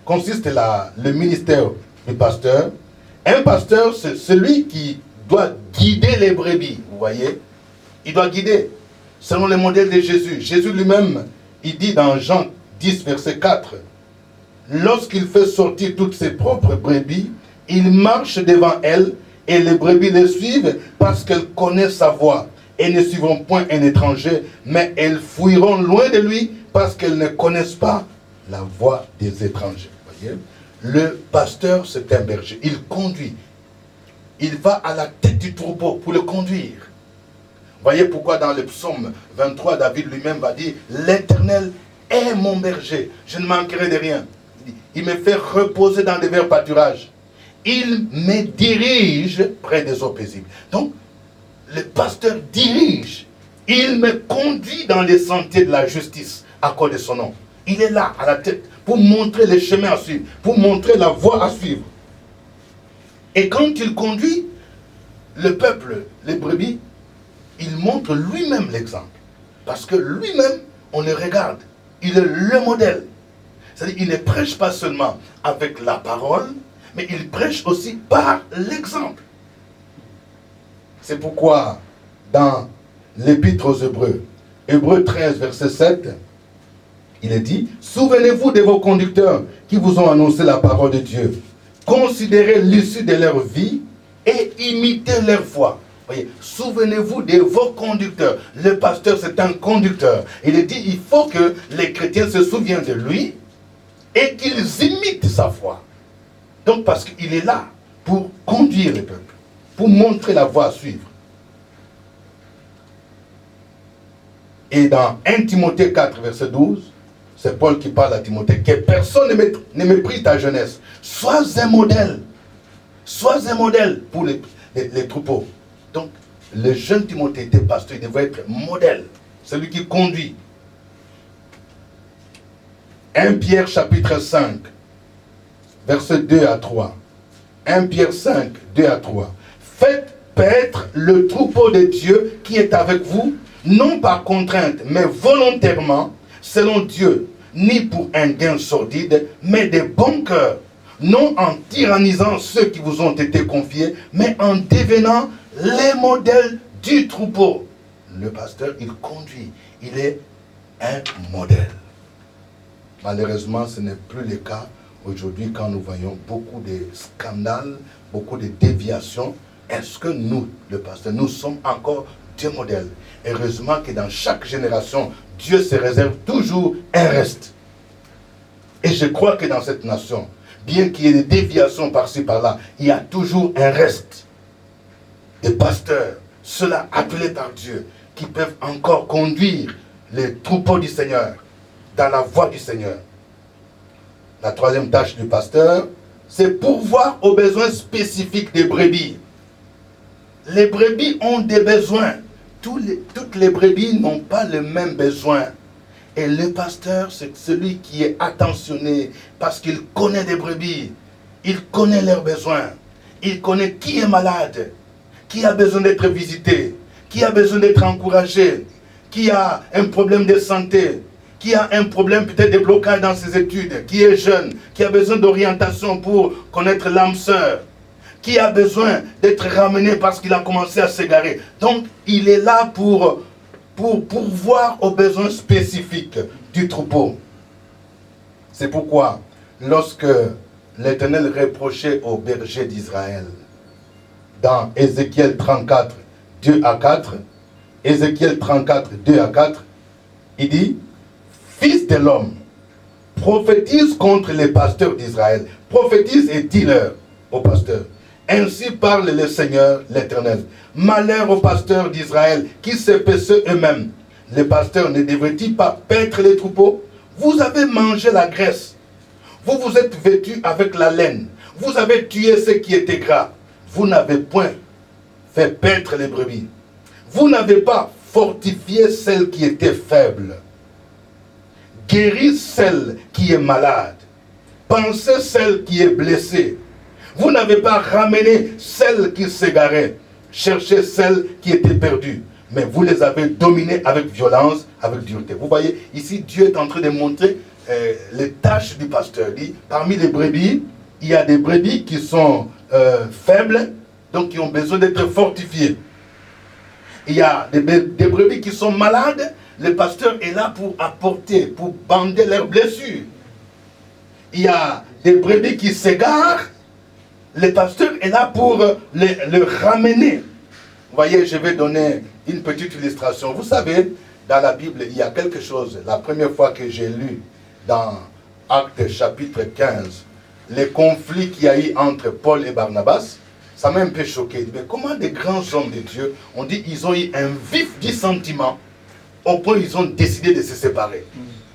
D: consiste le ministère du pasteur? Un pasteur, c'est celui qui doit guider les brebis, vous voyez? Il doit guider selon le modèle de Jésus. Jésus lui-même, il dit dans Jean 10, verset 4, lorsqu'il fait sortir toutes ses propres brebis, il marche devant elles et les brebis le suivent parce qu'elles connaissent sa voix et ne suivront point un étranger, mais elles fuiront loin de lui parce qu'elles ne connaissent pas la voix des étrangers. Voyez? Le pasteur, c'est un berger. Il conduit. Il va à la tête du troupeau pour le conduire. Voyez pourquoi dans le psaume 23, David lui-même va dire, l'Éternel est mon berger, je ne manquerai de rien. Il me fait reposer dans des verts pâturages. Il me dirige près des eaux paisibles. Donc, le pasteur dirige. Il me conduit dans les sentiers de la justice à cause de son nom. Il est là, à la tête, pour montrer les chemins à suivre, pour montrer la voie à suivre. Et quand il conduit le peuple, les brebis, il montre lui-même l'exemple. Parce que lui-même, on le regarde. Il est le modèle. C'est-à-dire qu'il ne prêche pas seulement avec la parole, mais il prêche aussi par l'exemple. C'est pourquoi, dans l'Épître aux Hébreux, Hébreux 13, verset 7, il est dit, souvenez-vous de vos conducteurs qui vous ont annoncé la parole de Dieu. Considérez l'issue de leur vie et imitez leur foi. Voyez, souvenez-vous de vos conducteurs. Le pasteur, c'est un conducteur. Il est dit, il faut que les chrétiens se souviennent de lui et qu'ils imitent sa foi. Donc, parce qu'il est là pour conduire le peuple, pour montrer la voie à suivre. Et dans 1 Timothée 4, verset 12, c'est Paul qui parle à Timothée, que personne ne méprise ta jeunesse. Sois un modèle. Sois un modèle pour les troupeaux. Donc, le jeune Timothée était pasteur, il devait être modèle. Celui qui conduit. 1 Pierre chapitre 5, versets 2 à 3. 1 Pierre 5, 2 à 3. Faites paître le troupeau de Dieu qui est avec vous, non par contrainte, mais volontairement, selon Dieu, ni pour un gain sordide, mais de bon cœur, non en tyrannisant ceux qui vous ont été confiés, mais en devenant les modèles du troupeau. Le pasteur, il conduit, il est un modèle. Malheureusement, ce n'est plus le cas aujourd'hui quand nous voyons beaucoup de scandales, beaucoup de déviations. Est-ce que nous, le pasteur, nous sommes encore deux modèles. Heureusement que dans chaque génération, Dieu se réserve toujours un reste. Et je crois que dans cette nation, bien qu'il y ait des déviations par-ci par-là, il y a toujours un reste. Des pasteurs, ceux-là appelés par Dieu, qui peuvent encore conduire les troupeaux du Seigneur dans la voie du Seigneur. La troisième tâche du pasteur, c'est pourvoir aux besoins spécifiques des brebis. Les brebis ont des besoins. Toutes les brebis n'ont pas les mêmes besoins. Et le pasteur, c'est celui qui est attentionné parce qu'il connaît des brebis. Il connaît leurs besoins. Il connaît qui est malade, qui a besoin d'être visité, qui a besoin d'être encouragé, qui a un problème de santé, qui a un problème peut-être de blocage dans ses études, qui est jeune, qui a besoin d'orientation pour connaître l'âme sœur, qui a besoin d'être ramené parce qu'il a commencé à s'égarer. Donc, il est là pour pourvoir aux besoins spécifiques du troupeau. C'est pourquoi, lorsque l'Éternel reprochait aux bergers d'Israël, dans Ézéchiel 34, 2 à 4, Ézéchiel 34, 2 à 4, il dit, « Fils de l'homme, prophétise contre les pasteurs d'Israël. » Prophétise et dis-leur aux pasteurs. Ainsi parle le Seigneur l'Éternel. Malheur aux pasteurs d'Israël qui se paissent eux-mêmes. Les pasteurs ne devraient-ils pas paître les troupeaux? Vous avez mangé la graisse. Vous vous êtes vêtus avec la laine. Vous avez tué ce qui était gras. Vous n'avez point fait paître les brebis. Vous n'avez pas fortifié celle qui était faible. Guéri celle qui est malade. Pensez celle qui est blessée. Vous n'avez pas ramené celle qui s'égarait. Cherchez celle qui était perdue. Mais vous les avez dominées avec violence, avec dureté. Vous voyez, ici, Dieu est en train de montrer les tâches du pasteur. Il dit, parmi les brebis, il y a des brebis qui sont faibles, donc qui ont besoin d'être fortifiées. Il y a des brebis qui sont malades. Le pasteur est là pour apporter, pour bander leurs blessures. Il y a des brebis qui s'égarent. Le pasteur est là pour le ramener. Vous voyez, je vais donner une petite illustration. Vous savez, dans la Bible, il y a quelque chose. La première fois que j'ai lu dans Actes chapitre 15, les conflits qu'il y a eu entre Paul et Barnabas, ça m'a un peu choqué. Mais comment des grands hommes de Dieu ont dit qu'ils ont eu un vif dissentiment au point où ils ont décidé de se séparer.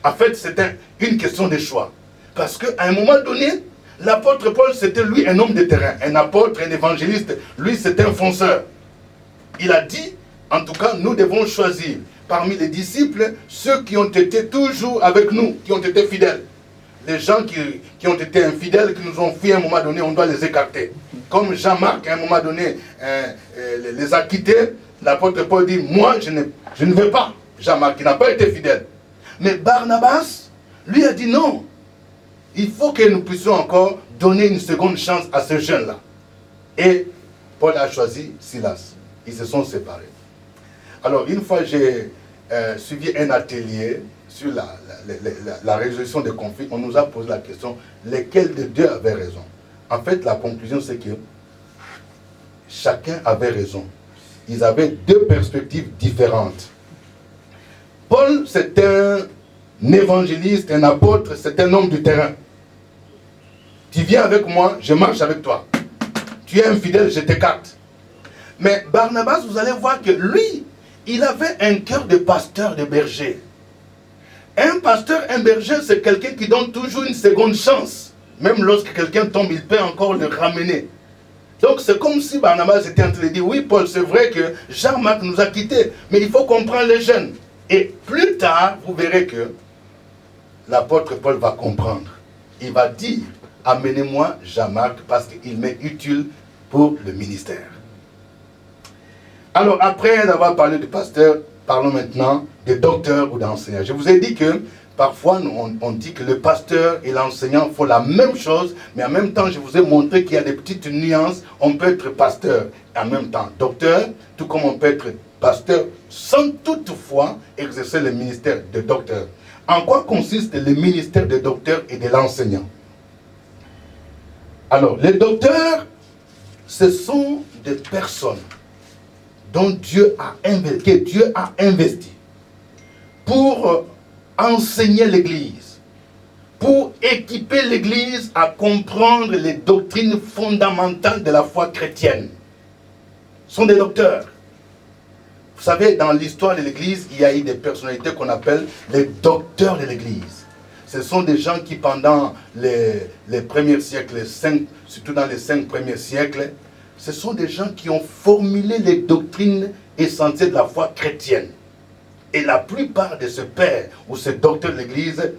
D: En fait, c'était une question de choix. Parce qu'à un moment donné, l'apôtre Paul, c'était lui un homme de terrain, un apôtre, un évangéliste. Lui, c'était un fonceur. Il a dit, en tout cas, nous devons choisir parmi les disciples ceux qui ont été toujours avec nous, qui ont été fidèles. Les gens qui ont été infidèles, qui nous ont fui à un moment donné, on doit les écarter. Comme Jean-Marc, à un moment donné, les a quittés, l'apôtre Paul dit, moi, je ne veux pas. Jean-Marc, qui n'a pas été fidèle. Mais Barnabas, lui a dit non. Il faut que nous puissions encore donner une seconde chance à ces jeunes-là. Et Paul a choisi Silas. Ils se sont séparés. Alors, une fois, j'ai suivi un atelier sur la résolution des conflits. On nous a posé la question, lesquels des deux avaient raison? En fait, la conclusion, c'est que chacun avait raison. Ils avaient deux perspectives différentes. Paul, c'est un évangéliste, un apôtre, c'est un homme du terrain. Tu viens avec moi, je marche avec toi. Tu es infidèle, je t'écarte. Mais Barnabas, vous allez voir que lui, il avait un cœur de pasteur, de berger. Un pasteur, un berger, c'est quelqu'un qui donne toujours une seconde chance. Même lorsque quelqu'un tombe, il peut encore le ramener. Donc c'est comme si Barnabas était en train de dire, oui Paul, c'est vrai que Jean-Marc nous a quittés, mais il faut comprendre les jeunes. Et plus tard, vous verrez que l'apôtre Paul va comprendre. Il va dire, amenez-moi Jean-Marc parce qu'il m'est utile pour le ministère. Alors, après avoir parlé du pasteur, parlons maintenant des docteurs ou d'enseignants. Je vous ai dit que parfois, on dit que le pasteur et l'enseignant font la même chose, mais en même temps, je vous ai montré qu'il y a des petites nuances. On peut être pasteur et en même temps docteur, tout comme on peut être pasteur sans toutefois exercer le ministère de docteur. En quoi consiste le ministère de docteur et de l'enseignant? Alors, les docteurs, ce sont des personnes que Dieu a investi pour enseigner l'Église, pour équiper l'Église à comprendre les doctrines fondamentales de la foi chrétienne. Ce sont des docteurs. Vous savez, dans l'histoire de l'Église, il y a eu des personnalités qu'on appelle les docteurs de l'Église. Ce sont des gens qui, pendant les premiers siècles, surtout dans les 5 premiers siècles, ce sont des gens qui ont formulé les doctrines essentielles de la foi chrétienne. Et la plupart de ces pères ou ces docteurs de l'Église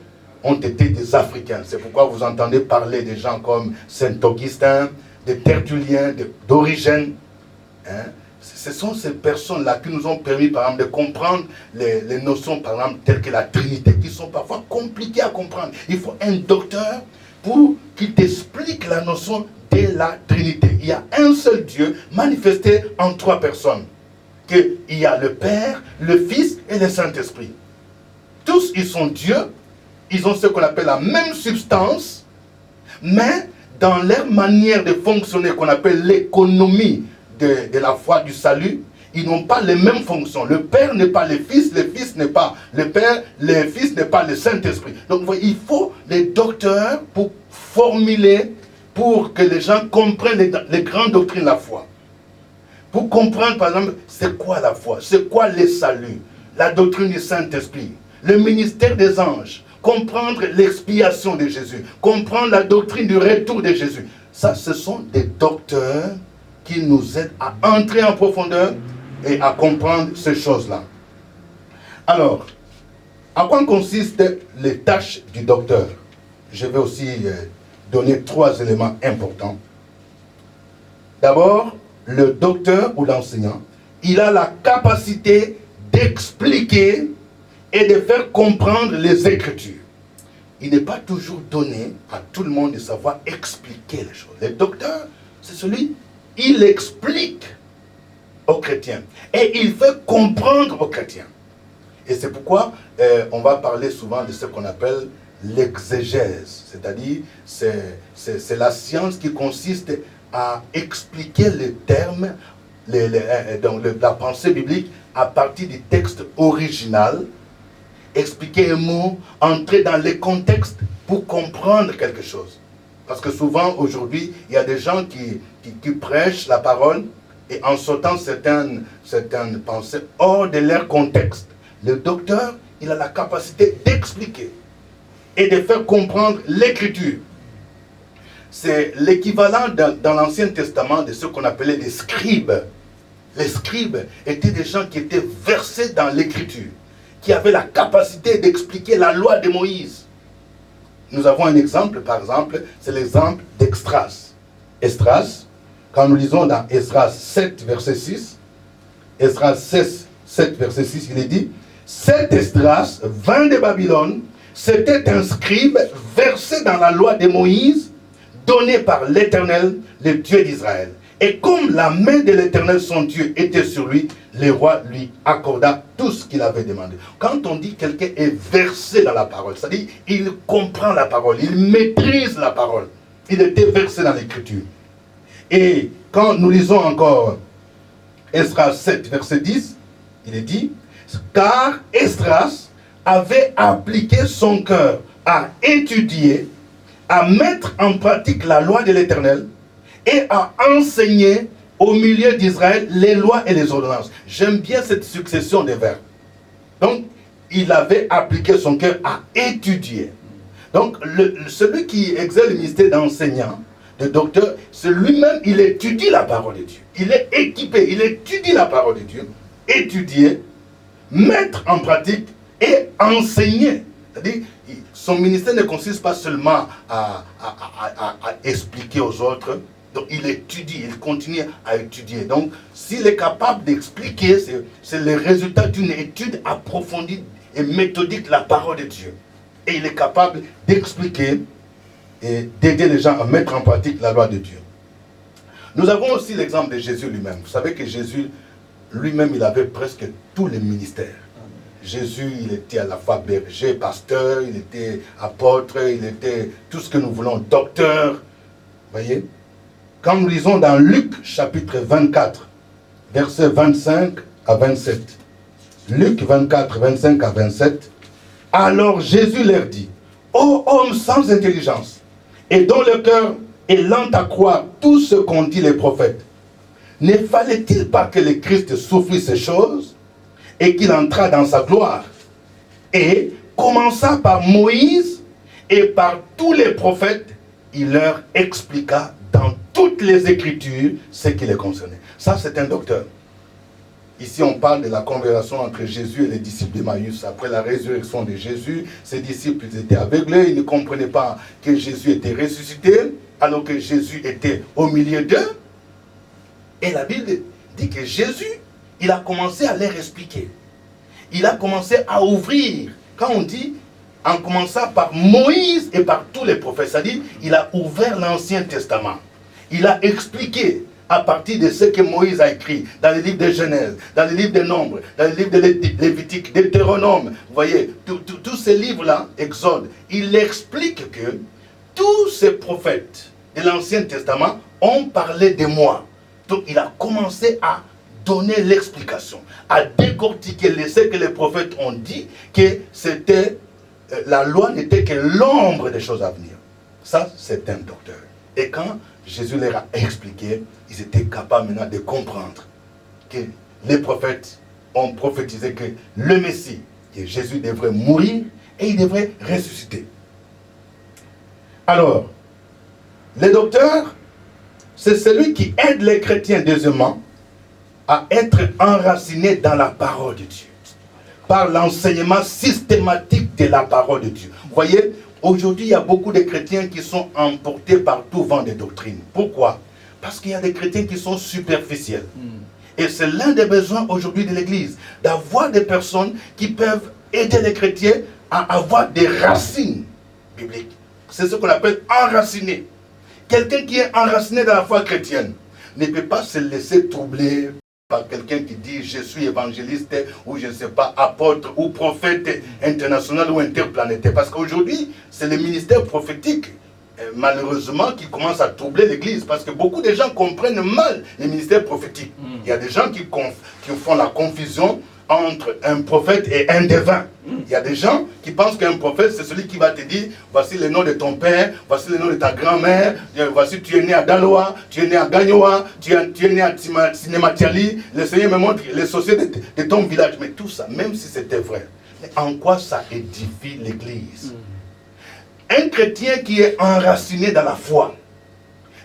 D: ont été des Africains. C'est pourquoi vous entendez parler des gens comme Saint Augustin, de Tertullien, d'Origène. Hein? Ce sont ces personnes-là qui nous ont permis, par exemple, de comprendre les notions, par exemple, telles que la Trinité, qui sont parfois compliquées à comprendre. Il faut un docteur pour qu'il t'explique la notion de la Trinité. Il y a un seul Dieu manifesté en 3 personnes. Il y a le Père, le Fils et le Saint-Esprit. Tous, ils sont Dieu. Ils ont ce qu'on appelle la même substance, mais dans leur manière de fonctionner, qu'on appelle l'économie de la foi du salut, ils n'ont pas les mêmes fonctions. Le Père n'est pas le Fils n'est pas le Père, le Fils n'est pas le Saint-Esprit. Donc, vous voyez, il faut les docteurs pour formuler, pour que les gens comprennent les grandes doctrines de la foi. Pour comprendre, par exemple, c'est quoi la foi, c'est quoi le salut, la doctrine du Saint-Esprit, le ministère des anges, comprendre l'expiation de Jésus, comprendre la doctrine du retour de Jésus. Ça, ce sont des docteurs qui nous aident à entrer en profondeur et à comprendre ces choses-là. Alors, à quoi consistent les tâches du docteur? Je vais aussi donner 3 éléments importants. D'abord, le docteur ou l'enseignant, il a la capacité d'expliquer et de faire comprendre les Écritures. Il n'est pas toujours donné à tout le monde de savoir expliquer les choses. Le docteur, c'est celui, il explique aux chrétiens et il fait comprendre aux chrétiens. Et c'est pourquoi on va parler souvent de ce qu'on appelle l'exégèse, c'est-à-dire c'est la science qui consiste à expliquer les termes, la pensée biblique à partir du texte original, expliquer un mot, entrer dans les contextes pour comprendre quelque chose. Parce que souvent, aujourd'hui, il y a des gens qui prêchent la parole et en sortant certaines pensées hors de leur contexte. Le docteur, il a la capacité d'expliquer et de faire comprendre l'Écriture. C'est l'équivalent dans l'Ancien Testament de ce qu'on appelait les scribes. Les scribes étaient des gens qui étaient versés dans l'Écriture, qui avaient la capacité d'expliquer la loi de Moïse. Nous avons un exemple, par exemple, c'est l'exemple d'Esdras. Esdras, quand nous lisons dans Esdras 7, verset 6, Esdras 7, verset 6, il est dit, cet Esdras vint de Babylone, c'était un scribe versé dans la loi de Moïse, donné par l'Éternel, le Dieu d'Israël. Et comme la main de l'Éternel, son Dieu, était sur lui, le roi lui accorda tout ce qu'il avait demandé. Quand on dit quelqu'un est versé dans la parole, c'est-à-dire il comprend la parole, il maîtrise la parole. Il était versé dans l'Écriture. Et quand nous lisons encore Esdras 7, verset 10, il est dit, car Esdras avait appliqué son cœur à étudier, à mettre en pratique la loi de l'Éternel et à enseigner au milieu d'Israël les lois et les ordonnances. J'aime bien cette succession de verbes. Donc, il avait appliqué son cœur à étudier. Donc, celui qui exerce le ministère d'enseignant, de docteur, c'est lui-même, il étudie la parole de Dieu. Il est équipé, il étudie la parole de Dieu. Étudier, mettre en pratique et enseigner. C'est-à-dire, son ministère ne consiste pas seulement à expliquer aux autres. Donc il étudie, il continue à étudier. Donc s'il est capable d'expliquer, c'est le résultat d'une étude approfondie et méthodique de la parole de Dieu. Et il est capable d'expliquer et d'aider les gens à mettre en pratique la loi de Dieu. Nous avons aussi l'exemple de Jésus lui-même. Vous savez que Jésus lui-même, il avait presque tous les ministères. Jésus, il était à la fois berger, pasteur, il était apôtre, il était tout ce que nous voulons, docteur. Voyez? Quand nous lisons dans Luc chapitre 24, versets 25 à 27. Luc 24, 25 à 27. Alors Jésus leur dit, ô hommes sans intelligence, et dont le cœur est lent à croire tout ce qu'ont dit les prophètes, ne fallait-il pas que le Christ souffrit ces choses et qu'il entra dans sa gloire? Et commença par Moïse et par tous les prophètes, il leur expliqua dans toutes les Écritures ce qui les concernait. Ça, c'est un docteur. Ici, on parle de la conversation entre Jésus et les disciples d'Emmaüs. Après la résurrection de Jésus, ses disciples étaient aveuglés, ils ne comprenaient pas que Jésus était ressuscité, alors que Jésus était au milieu d'eux. Et la Bible dit que Jésus, il a commencé à leur expliquer. Il a commencé à ouvrir. Quand on dit, en commençant par Moïse et par tous les prophètes, c'est-à-dire, il a ouvert l'Ancien Testament. Il a expliqué à partir de ce que Moïse a écrit dans les livres de Genèse, dans les livres de Nombre, dans les livres de Lévitique, Deutéronome. Vous voyez, tous ces livres-là, Exode, il explique que tous ces prophètes de l'Ancien Testament ont parlé de moi. Donc il a commencé à donner l'explication, à décortiquer ce que les prophètes ont dit, que c'était, la loi n'était que l'ombre des choses à venir. Ça, c'est un docteur. Et quand Jésus leur a expliqué, ils étaient capables maintenant de comprendre que les prophètes ont prophétisé que le Messie, que Jésus devrait mourir et il devrait ressusciter. Alors, le docteur, c'est celui qui aide les chrétiens, deuxièmement, à être enracinés dans la parole de Dieu, par l'enseignement systématique de la parole de Dieu. Vous voyez, aujourd'hui, il y a beaucoup de chrétiens qui sont emportés par tout vent de doctrine. Pourquoi? Parce qu'il y a des chrétiens qui sont superficiels. Et c'est l'un des besoins aujourd'hui de l'Église, d'avoir des personnes qui peuvent aider les chrétiens à avoir des racines bibliques. C'est ce qu'on appelle enraciner. Quelqu'un qui est enraciné dans la foi chrétienne ne peut pas se laisser troubler par quelqu'un qui dit je suis évangéliste ou je ne sais pas, apôtre ou prophète international ou interplanétaire. Parce qu'aujourd'hui, c'est le ministère prophétique, malheureusement, qui commence à troubler l'Église. Parce que beaucoup de gens comprennent mal le ministère prophétique. Il y a des gens qui font la confusion entre un prophète et un devin. Il y a des gens qui pensent qu'un prophète, c'est celui qui va te dire, voici le nom de ton père, voici le nom de ta grand-mère, voici tu es né à Daloa, tu es né à Gagnoa, tu es né à Sinematiali, le Seigneur me montre les sorciers de ton village. Mais tout ça, même si c'était vrai, mais en quoi ça édifie l'Église? Un chrétien qui est enraciné dans la foi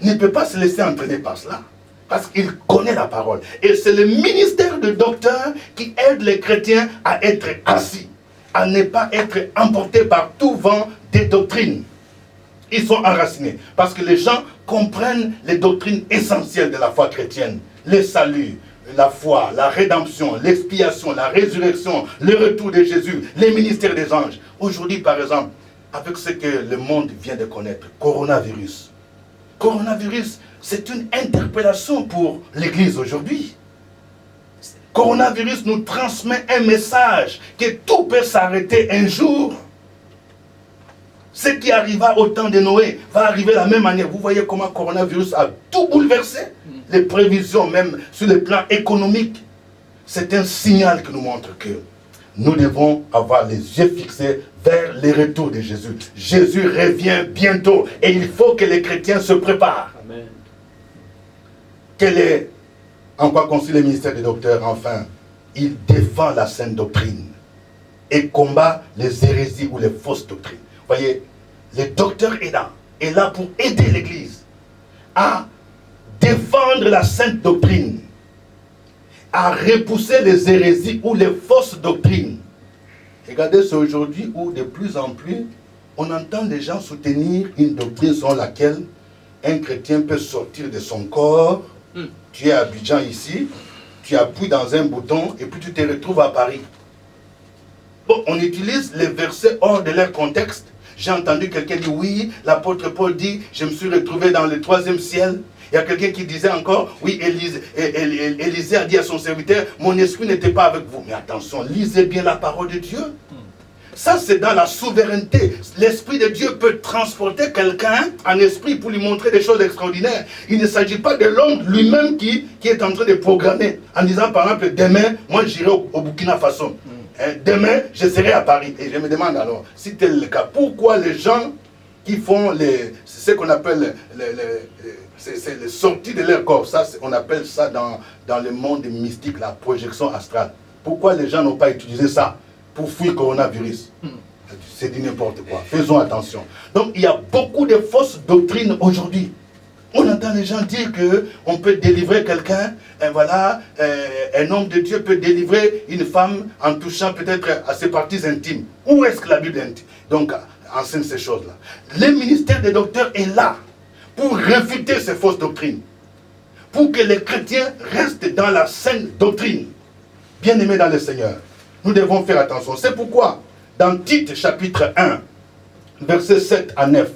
D: ne peut pas se laisser entraîner par cela. Parce qu'il connaît la parole. Et c'est le ministère de docteur qui aide les chrétiens à être assis, à ne pas être emportés par tout vent des doctrines. Ils sont enracinés. Parce que les gens comprennent les doctrines essentielles de la foi chrétienne. Le salut, la foi, la rédemption, l'expiation, la résurrection, le retour de Jésus, les ministères des anges. Aujourd'hui, par exemple, avec ce que le monde vient de connaître, coronavirus. Coronavirus, c'est une interpellation pour l'Église aujourd'hui. Coronavirus nous transmet un message que tout peut s'arrêter un jour. Ce qui arriva au temps de Noé va arriver de la même manière. Vous voyez comment le coronavirus a tout bouleversé. Les prévisions, même sur le plan économique. C'est un signal qui nous montre que nous devons avoir les yeux fixés vers le retour de Jésus. Jésus revient bientôt et il faut que les chrétiens se préparent. Amen. Quel est, en quoi consiste le ministère des docteurs? Enfin, il défend la sainte doctrine et combat les hérésies ou les fausses doctrines. Vous voyez, le docteur est là pour aider l'Église à défendre la sainte doctrine, à repousser les hérésies ou les fausses doctrines. Regardez, c'est aujourd'hui où de plus en plus, on entend des gens soutenir une doctrine selon laquelle un chrétien peut sortir de son corps. Tu es à Abidjan ici, tu appuies dans un bouton et puis tu te retrouves à Paris. Bon, on utilise les versets hors de leur contexte. J'ai entendu quelqu'un dire, oui, l'apôtre Paul dit, je me suis retrouvé dans le 3e ciel. Il y a quelqu'un qui disait encore, oui, Élisée a dit à son serviteur, mon esprit n'était pas avec vous. Mais attention, lisez bien la parole de Dieu.
E: Ça, c'est dans la souveraineté. L'Esprit de Dieu peut transporter quelqu'un en esprit pour lui montrer des choses extraordinaires. Il ne s'agit pas de l'homme lui-même qui est en train de programmer. En disant, par exemple, demain, moi j'irai au Burkina Faso. Demain, je serai à Paris. Et je me demande alors, si tel est le cas, pourquoi les gens qui font ce qu'on appelle les sorties de leur corps, ça, on appelle ça dans le monde mystique la projection astrale. Pourquoi les gens n'ont pas utilisé ça pour fuir le coronavirus? C'est du n'importe quoi. Faisons attention. Donc, il y a beaucoup de fausses doctrines aujourd'hui. On entend les gens dire qu'on peut délivrer quelqu'un, voilà, un homme de Dieu peut délivrer une femme en touchant peut-être à ses parties intimes. Où est-ce que la Bible donc enseigne ces choses-là? Le ministère des docteurs est là pour réfuter ces fausses doctrines, pour que les chrétiens restent dans la saine doctrine. Bien-aimés dans le Seigneur, nous devons faire attention. C'est pourquoi, dans Tite chapitre 1, versets 7 à 9,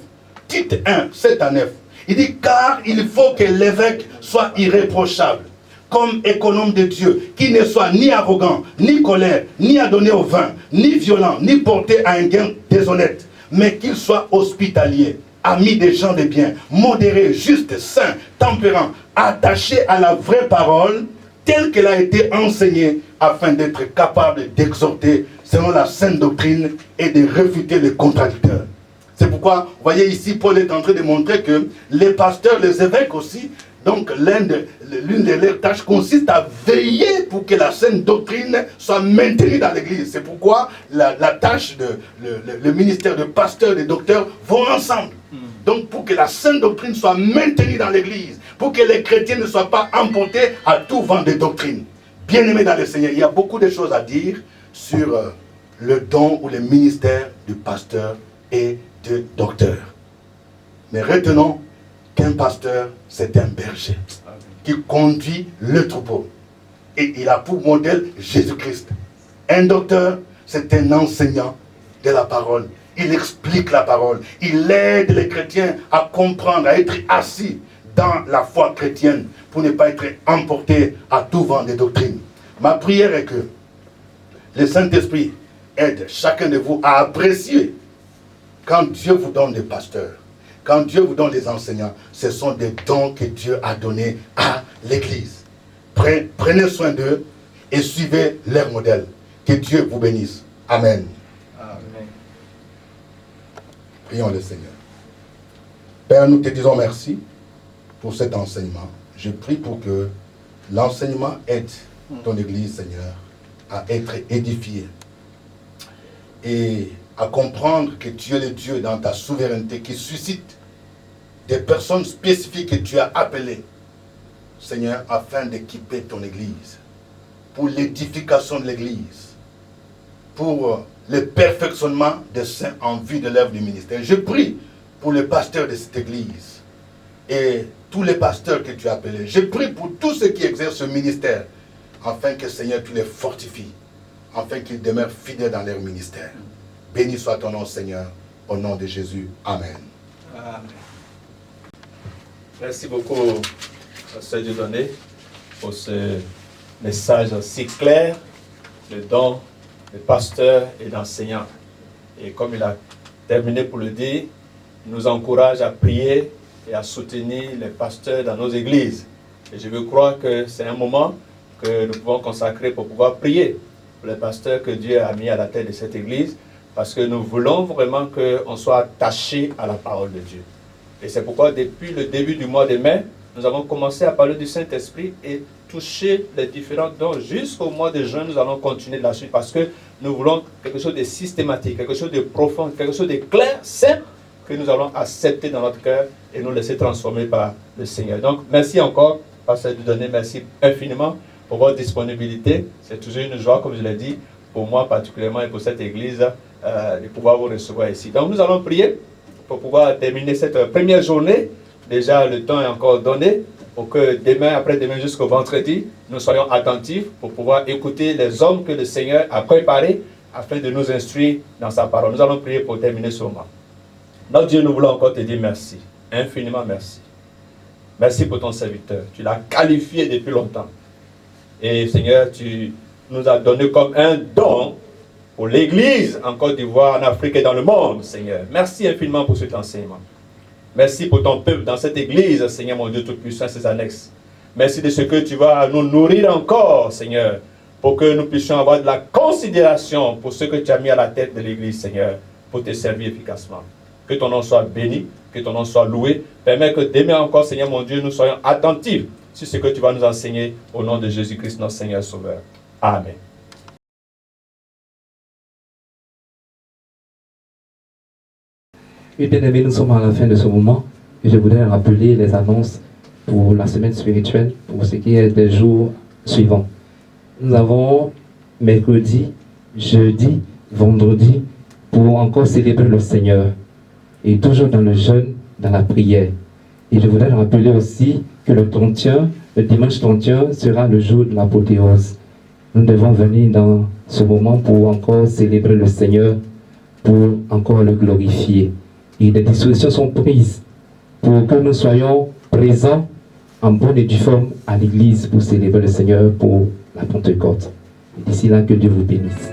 E: Tite 1, 7 à 9, il dit, car il faut que l'évêque soit irréprochable, comme économe de Dieu, qui ne soit ni arrogant, ni colère, ni adonné au vin, ni violent, ni porté à un gain déshonnête, mais qu'il soit hospitalier, ami des gens de bien, modéré, juste, saint, tempérant, attaché à la vraie parole, telle qu'elle a été enseignée, afin d'être capable d'exhorter selon la sainte doctrine et de réfuter les contradicteurs. C'est pourquoi, vous voyez ici, Paul est en train de montrer que les pasteurs, les évêques aussi, donc l'une de leurs tâches consiste à veiller pour que la sainte doctrine soit maintenue dans l'église. C'est pourquoi la tâche, le ministère de pasteur et de docteur vont ensemble. Donc pour que la sainte doctrine soit maintenue dans l'église, pour que les chrétiens ne soient pas emportés à tout vent de doctrine. Bien-aimés dans le Seigneur, il y a beaucoup de choses à dire sur le don ou le ministère du pasteur et de docteur. Mais retenons qu'un pasteur, c'est un berger qui conduit le troupeau. Et il a pour modèle Jésus-Christ. Un docteur, c'est un enseignant de la parole. Il explique la parole. Il aide les chrétiens à comprendre, à être assis dans la foi chrétienne pour ne pas être emporté à tout vent des doctrines. Ma prière est que le Saint-Esprit aide chacun de vous à apprécier quand Dieu vous donne des pasteurs, quand Dieu vous donne des enseignants, ce sont des dons que Dieu a donnés à l'Église. Prenez soin d'eux et suivez leur modèle. Que Dieu vous bénisse. Amen.
C: Amen.
E: Prions le Seigneur. Père, nous te disons merci pour cet enseignement. Je prie pour que l'enseignement aide ton Église, Seigneur, à être édifiée et à comprendre que tu es le Dieu dans ta souveraineté qui suscite des personnes spécifiques que tu as appelées, Seigneur, afin d'équiper ton Église, pour l'édification de l'Église, pour le perfectionnement des saints en vue de l'œuvre du ministère. Je prie pour les pasteurs de cette Église et tous les pasteurs que tu as appelés. Je prie pour tous ceux qui exercent ce ministère, afin que, Seigneur, tu les fortifies, afin qu'ils demeurent fidèles dans leur ministère. Béni soit ton nom, Seigneur, au nom de Jésus. Amen.
C: Amen. Merci beaucoup, Pasteur Dieudonné, pour ce message si clair, le don de pasteur et d'enseignant. Et comme il a terminé pour le dire, il nous encourage à prier et à soutenir les pasteurs dans nos églises. Et je veux croire que c'est un moment que nous pouvons consacrer pour pouvoir prier pour les pasteurs que Dieu a mis à la tête de cette église, parce que nous voulons vraiment qu'on soit attaché à la parole de Dieu. Et c'est pourquoi depuis le début du mois de mai, nous avons commencé à parler du Saint-Esprit et toucher les différents dons. Jusqu'au mois de juin, nous allons continuer de la suite parce que nous voulons quelque chose de systématique, quelque chose de profond, quelque chose de clair, simple, que nous allons accepter dans notre cœur et nous laisser transformer par le Seigneur. Donc, merci encore, Pasteur Dieudonné, merci infiniment pour votre disponibilité. C'est toujours une joie, comme je l'ai dit, pour moi particulièrement et pour cette église, de pouvoir vous recevoir ici. Donc nous allons prier pour pouvoir terminer cette première journée. Déjà le temps est encore donné pour que demain, après-demain jusqu'au vendredi, nous soyons attentifs pour pouvoir écouter les hommes que le Seigneur a préparés afin de nous instruire dans sa parole. Nous allons prier pour terminer ce moment. Notre Dieu, nous voulons encore te dire merci, infiniment merci. Merci pour ton serviteur. Tu l'as qualifié depuis longtemps. Et Seigneur, tu nous as donné comme un don pour l'Église en Côte d'Ivoire, en Afrique et dans le monde, Seigneur. Merci infiniment pour cet enseignement. Merci pour ton peuple dans cette Église, Seigneur mon Dieu Tout-Puissant, ses annexes. Merci de ce que tu vas nous nourrir encore, Seigneur, pour que nous puissions avoir de la considération pour ce que tu as mis à la tête de l'Église, Seigneur, pour te servir efficacement. Que ton nom soit béni, que ton nom soit loué. Permets que demain encore, Seigneur mon Dieu, nous soyons attentifs sur ce que tu vas nous enseigner au nom de Jésus-Christ, notre Seigneur Sauveur. Amen.
A: Et bien aimés, nous sommes à la fin de ce moment et je voudrais rappeler les annonces pour la semaine spirituelle, pour ce qui est des jours suivants. Nous avons mercredi, jeudi, vendredi pour encore célébrer le Seigneur et toujours dans le jeûne, dans la prière. Et je voudrais rappeler aussi que le dimanche 31 sera le jour de l'apothéose. Nous devons venir dans ce moment pour encore célébrer le Seigneur, pour encore le glorifier. Et des dispositions sont prises pour que nous soyons présents en bonne et due forme à l'église pour célébrer le Seigneur pour la Pentecôte. Et d'ici là, que Dieu vous bénisse.